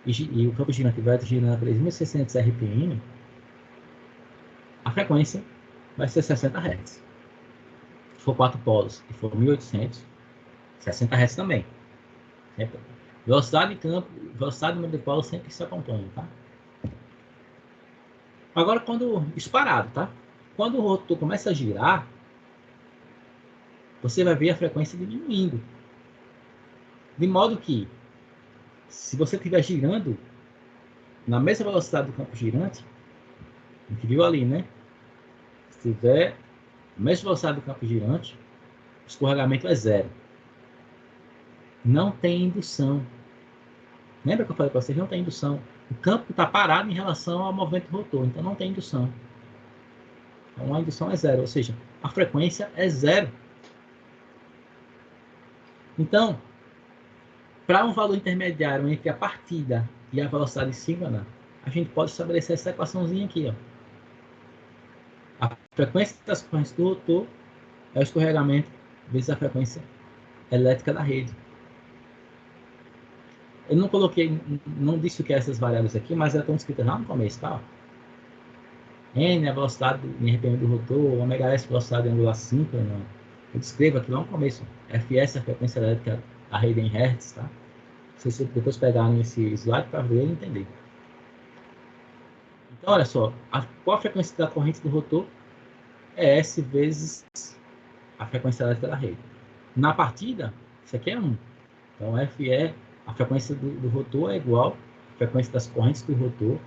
e o campo girante estiver girando a 3.600 RPM, a frequência vai ser 60 Hz. Se for 4 polos e for 1.800, 60 Hz também. Sempre. Velocidade de campo, velocidade de polo sempre se acompanham, tá? Agora, quando isso parado, tá? Quando o rotor começa a girar, você vai ver a frequência diminuindo. De modo que, se você estiver girando na mesma velocidade do campo girante, a gente viu ali, né? Se tiver a mesma velocidade do campo girante, o escorregamento é zero. Não tem indução. Lembra que eu falei para vocês? Não tem indução. O campo está parado em relação ao movimento do rotor, então não tem indução. Então a indução é zero, ou seja, a frequência é zero. Então, para um valor intermediário entre a partida e a velocidade síncrona, a gente pode estabelecer essa equaçãozinha aqui. Ó. A frequência das correntes do rotor é o escorregamento vezes a frequência elétrica da rede. Eu não coloquei, não disse o que é essas variáveis aqui, mas elas estão escritas lá no começo, tá? N é a velocidade em RPM do rotor, ômega S é a velocidade angular síncrona. Eu descrevo aqui lá no começo. FS é a frequência elétrica da rede em Hertz, tá? Vocês depois pegarem esse slide para ver e entender. Então, olha só, qual a frequência da corrente do rotor? É S vezes a frequência elétrica da rede. Na partida, isso aqui é 1. Então, F é a frequência do rotor é igual, a frequência das correntes do rotor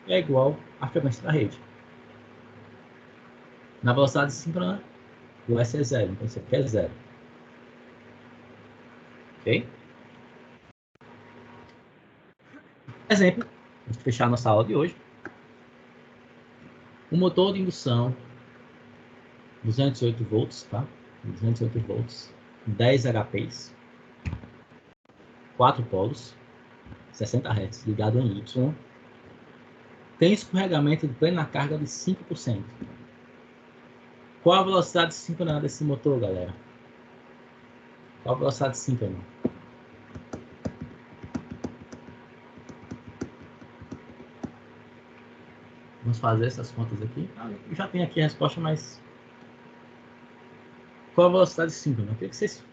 é igual à frequência da rede. Na velocidade síncrona, o S é zero, então isso aqui é zero. Ok? Exemplo, vamos fechar a nossa aula de hoje. Um motor de indução, 208 volts, tá? 208 volts. 10 HPs, 4 polos, 60 Hz, ligado em Y. Tem escorregamento de plena carga de 5%. Qual a velocidade síncrona desse motor, galera? Qual a velocidade síncrona? Vamos fazer essas contas aqui. Eu já tenho aqui a resposta, mas... Qual a velocidade síncrona? Eu queria que vocês...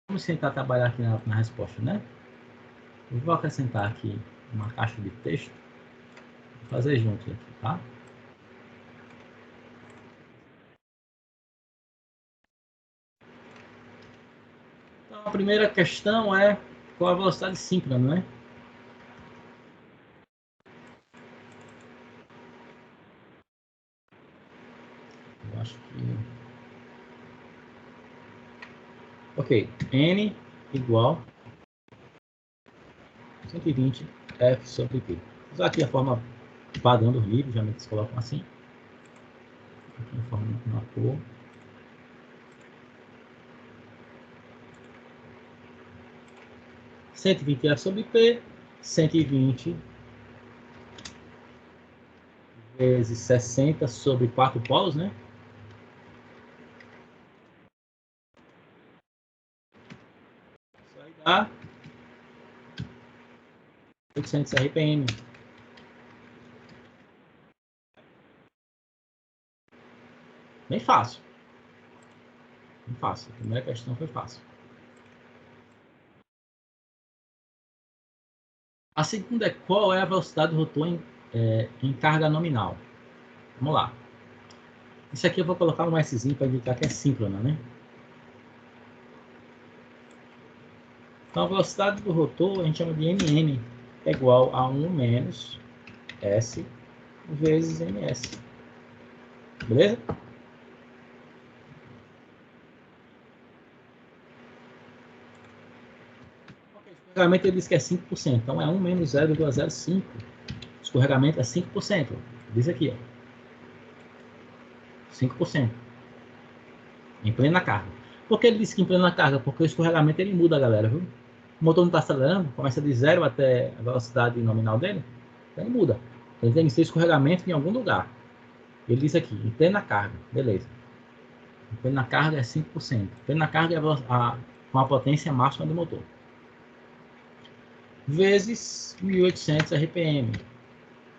Vamos tentar trabalhar aqui na resposta, né? Eu vou acrescentar aqui uma caixa de texto. Vou fazer junto aqui, tá? Então, a primeira questão é qual a velocidade síncrona, né? Eu acho que... Ok, N igual 120 F sobre P. Vou usar aqui a forma padrão dos livros, geralmente eles colocam assim. Aqui a forma na cor. Cento e vinte F sobre P, 120 vezes 60 sobre 4 polos, né? Isso aí dá 800 RPM. Bem fácil. Bem fácil. A primeira questão foi fácil. A segunda é qual é a velocidade do rotor em carga nominal. Vamos lá. Isso aqui eu vou colocar um Szinho para indicar que é síncrona, né? Então, a velocidade do rotor a gente chama de Nm, que é igual a 1 menos S vezes Ms. Beleza? O escorregamento ele diz que é 5%, então é 1 menos 0,05. O escorregamento é 5%. Diz aqui, ó. 5%. Em plena carga. Por que ele disse que em plena carga? Porque o escorregamento ele muda, galera, viu? O motor não está acelerando, começa de 0 até a velocidade nominal dele, então ele muda. Então, ele tem que ser escorregamento em algum lugar. Ele diz aqui, em plena carga, beleza. Em plena carga é 5%. Em plena carga é com a potência máxima do motor. Vezes 1.800 RPM.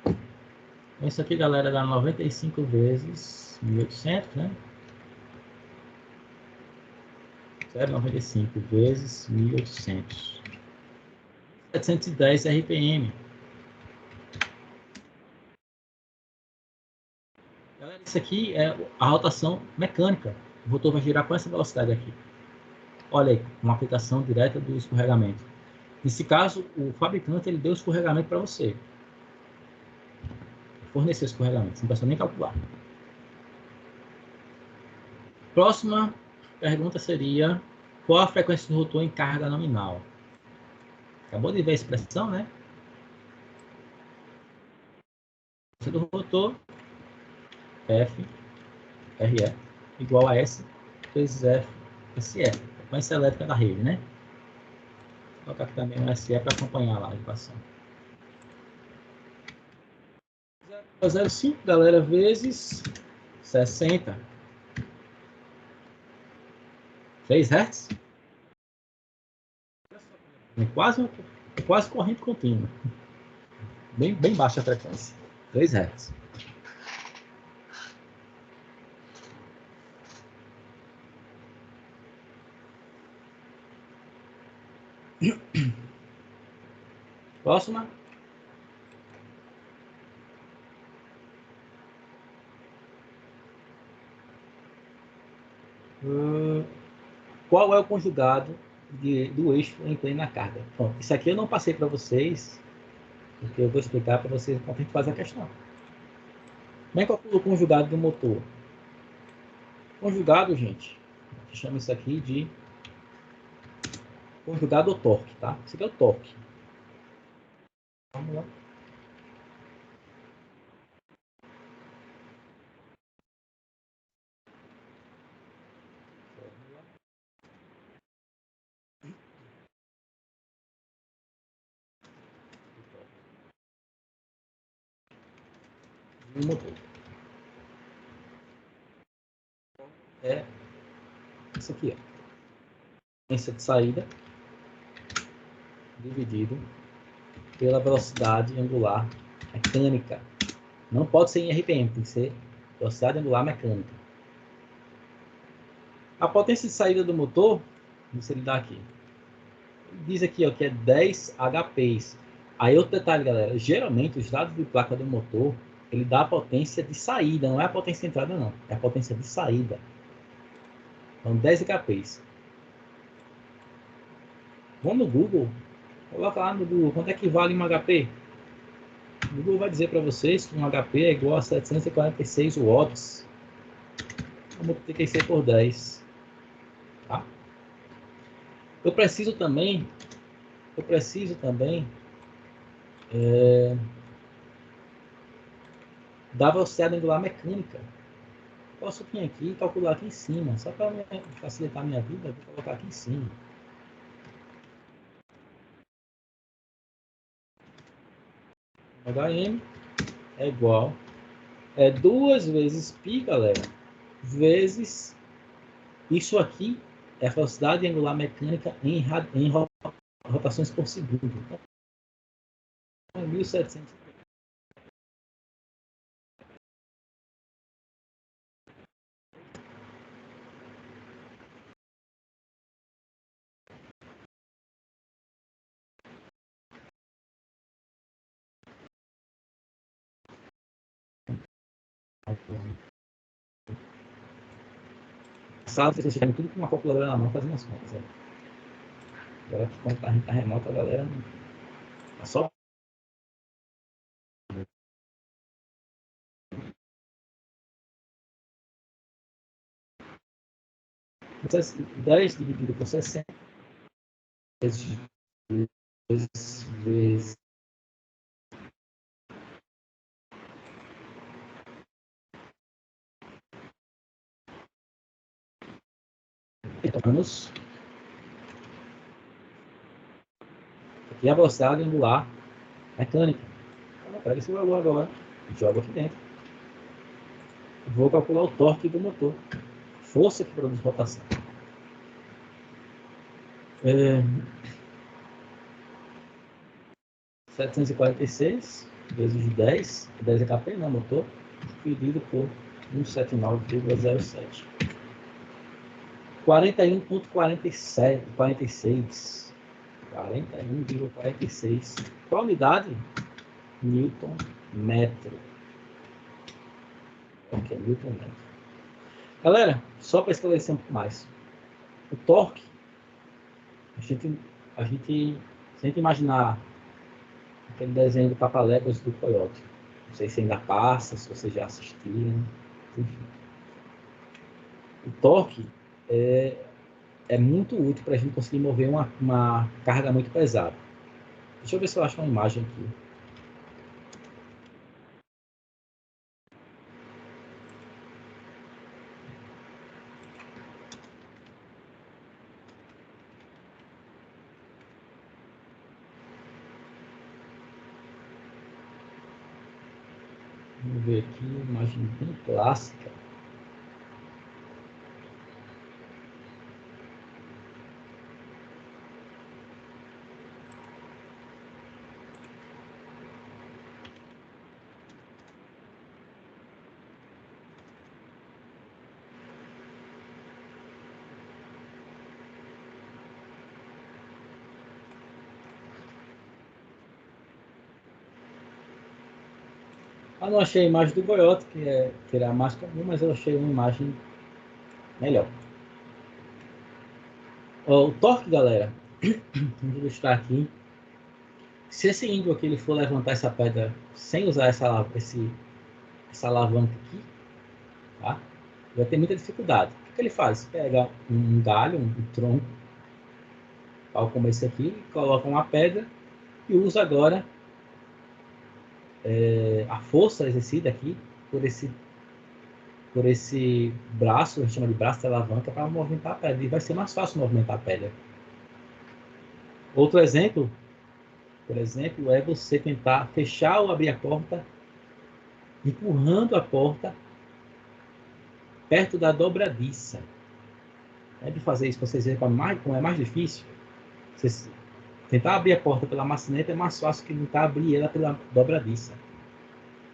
Então, isso aqui, galera, dá 95 vezes 1.800, né? 0,95 vezes 1.800. 710 RPM. Galera, isso aqui é a rotação mecânica. O rotor vai girar com essa velocidade aqui. Olha aí, uma aplicação direta do escorregamento. Nesse caso, o fabricante ele deu o escorregamento para você. Forneceu o escorregamento, você não precisa nem calcular. Próxima pergunta seria: qual a frequência do rotor em carga nominal? Acabou de ver a expressão, né? A frequência do rotor, F, RE, igual a S vezes F, SE. Frequência elétrica da rede, né? Vou colocar aqui também um SE para acompanhar lá a equação. 0,05, galera, vezes 60. 3 Hz? É quase corrente contínua. Bem baixa a frequência. 3 Hz. Próxima. Qual é o conjugado do eixo em plena carga? Bom, isso aqui eu não passei para vocês, porque eu vou explicar para vocês como a gente faz a questão. Como é que eu calculo o conjugado do motor? Conjugado, gente, a gente chama isso aqui de conjugado ou torque, tá? Isso aqui é o torque. Vamos lá. do motor. É isso aqui, ó. Potência de saída dividido pela velocidade angular mecânica. Não pode ser em RPM, tem que ser velocidade angular mecânica. A potência de saída do motor, não sei se ele dá aqui, diz aqui ó, que é 10 HPs. Aí outro detalhe, galera, geralmente os dados de placa do motor, ele dá a potência de saída, não é a potência de entrada não, é a potência de saída. Então 10 HPs. Vamos no Google, coloca lá no Google, quanto é que vale um HP? O Google vai dizer para vocês que um HP é igual a 746 watts. Vamos multiplicar por 10. Tá? Eu preciso também da velocidade angular mecânica. Posso vir aqui e calcular aqui em cima, só para facilitar a minha vida, vou colocar aqui em cima. HM é igual, 2 vezes π, galera, vezes isso aqui é a velocidade angular mecânica em rotações por segundo. Então, 1.700. Sala, vocês estiverem tudo com uma calculadora na mão fazendo as contas. Né? Agora que quando a gente tá remota, a galera tá só. 10 dividido por 60 vezes anos. Aqui é a velocidade angular mecânica. Então, pega esse valor agora, joga aqui dentro. Vou calcular o torque do motor. Força que produz rotação. 746 vezes 10 HP, né, motor, dividido por 179,07. 41,46. 41,46. Qual unidade? Newton metro. Ok, Newton metro. Galera, só para esclarecer um pouco mais. O torque, se a gente imaginar aquele desenho do Papaléguas do Coyote. Não sei se ainda passa, se vocês já assistiram. Enfim. O torque é muito útil para a gente conseguir mover uma carga muito pesada. Deixa eu ver se eu acho uma imagem aqui. Vamos ver aqui, uma imagem bem clássica. Eu não achei a imagem do Coyote, que era a mais comum, mas eu achei uma imagem melhor. O torque, galera, vamos ilustrar aqui. Se esse índio aqui ele for levantar essa pedra sem usar essa alavanca aqui, tá? Vai ter muita dificuldade. O que ele faz? Pega um galho, um tronco, tal como esse aqui, coloca uma pedra e usa agora a força exercida aqui por esse braço, a gente chama de braço de alavanca, para movimentar a pedra. E vai ser mais fácil movimentar a pedra. Outro exemplo, por exemplo, é você tentar fechar ou abrir a porta empurrando a porta perto da dobradiça. É de fazer isso para vocês verem como é mais difícil. Vocês tentar abrir a porta pela maçaneta é mais fácil que tentar abrir ela pela dobradiça.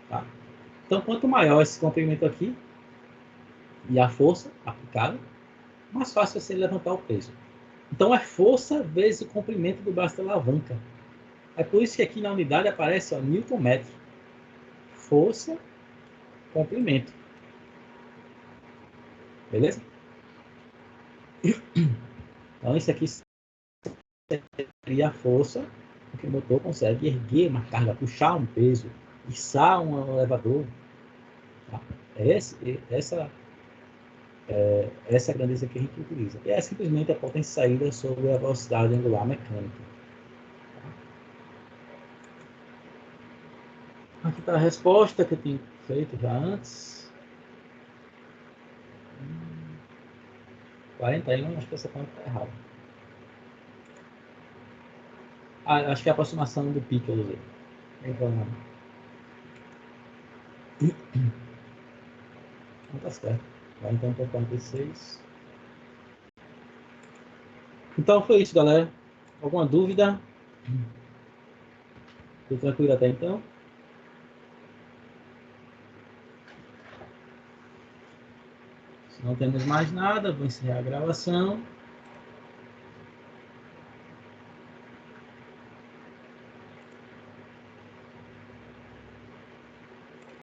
Tá? Então, quanto maior esse comprimento aqui e a força aplicada, mais fácil você levantar o peso. Então, é força vezes o comprimento do braço da alavanca. É por isso que aqui na unidade aparece Newton metro. Força, comprimento. Beleza? Então, isso aqui seria a força que o motor consegue erguer uma carga, puxar um peso, içar um elevador. Tá? Essa é a grandeza que a gente utiliza. E é simplesmente a potência saída sobre a velocidade angular mecânica. Aqui está a resposta que eu tinha feito já antes. 41, acho que essa conta está errada. Acho que é a aproximação do pico, eu usei. Então, não está certo. Vai então para 46. Então foi isso, galera. Alguma dúvida? Tudo tranquilo até então? Se não temos mais nada, vou encerrar a gravação.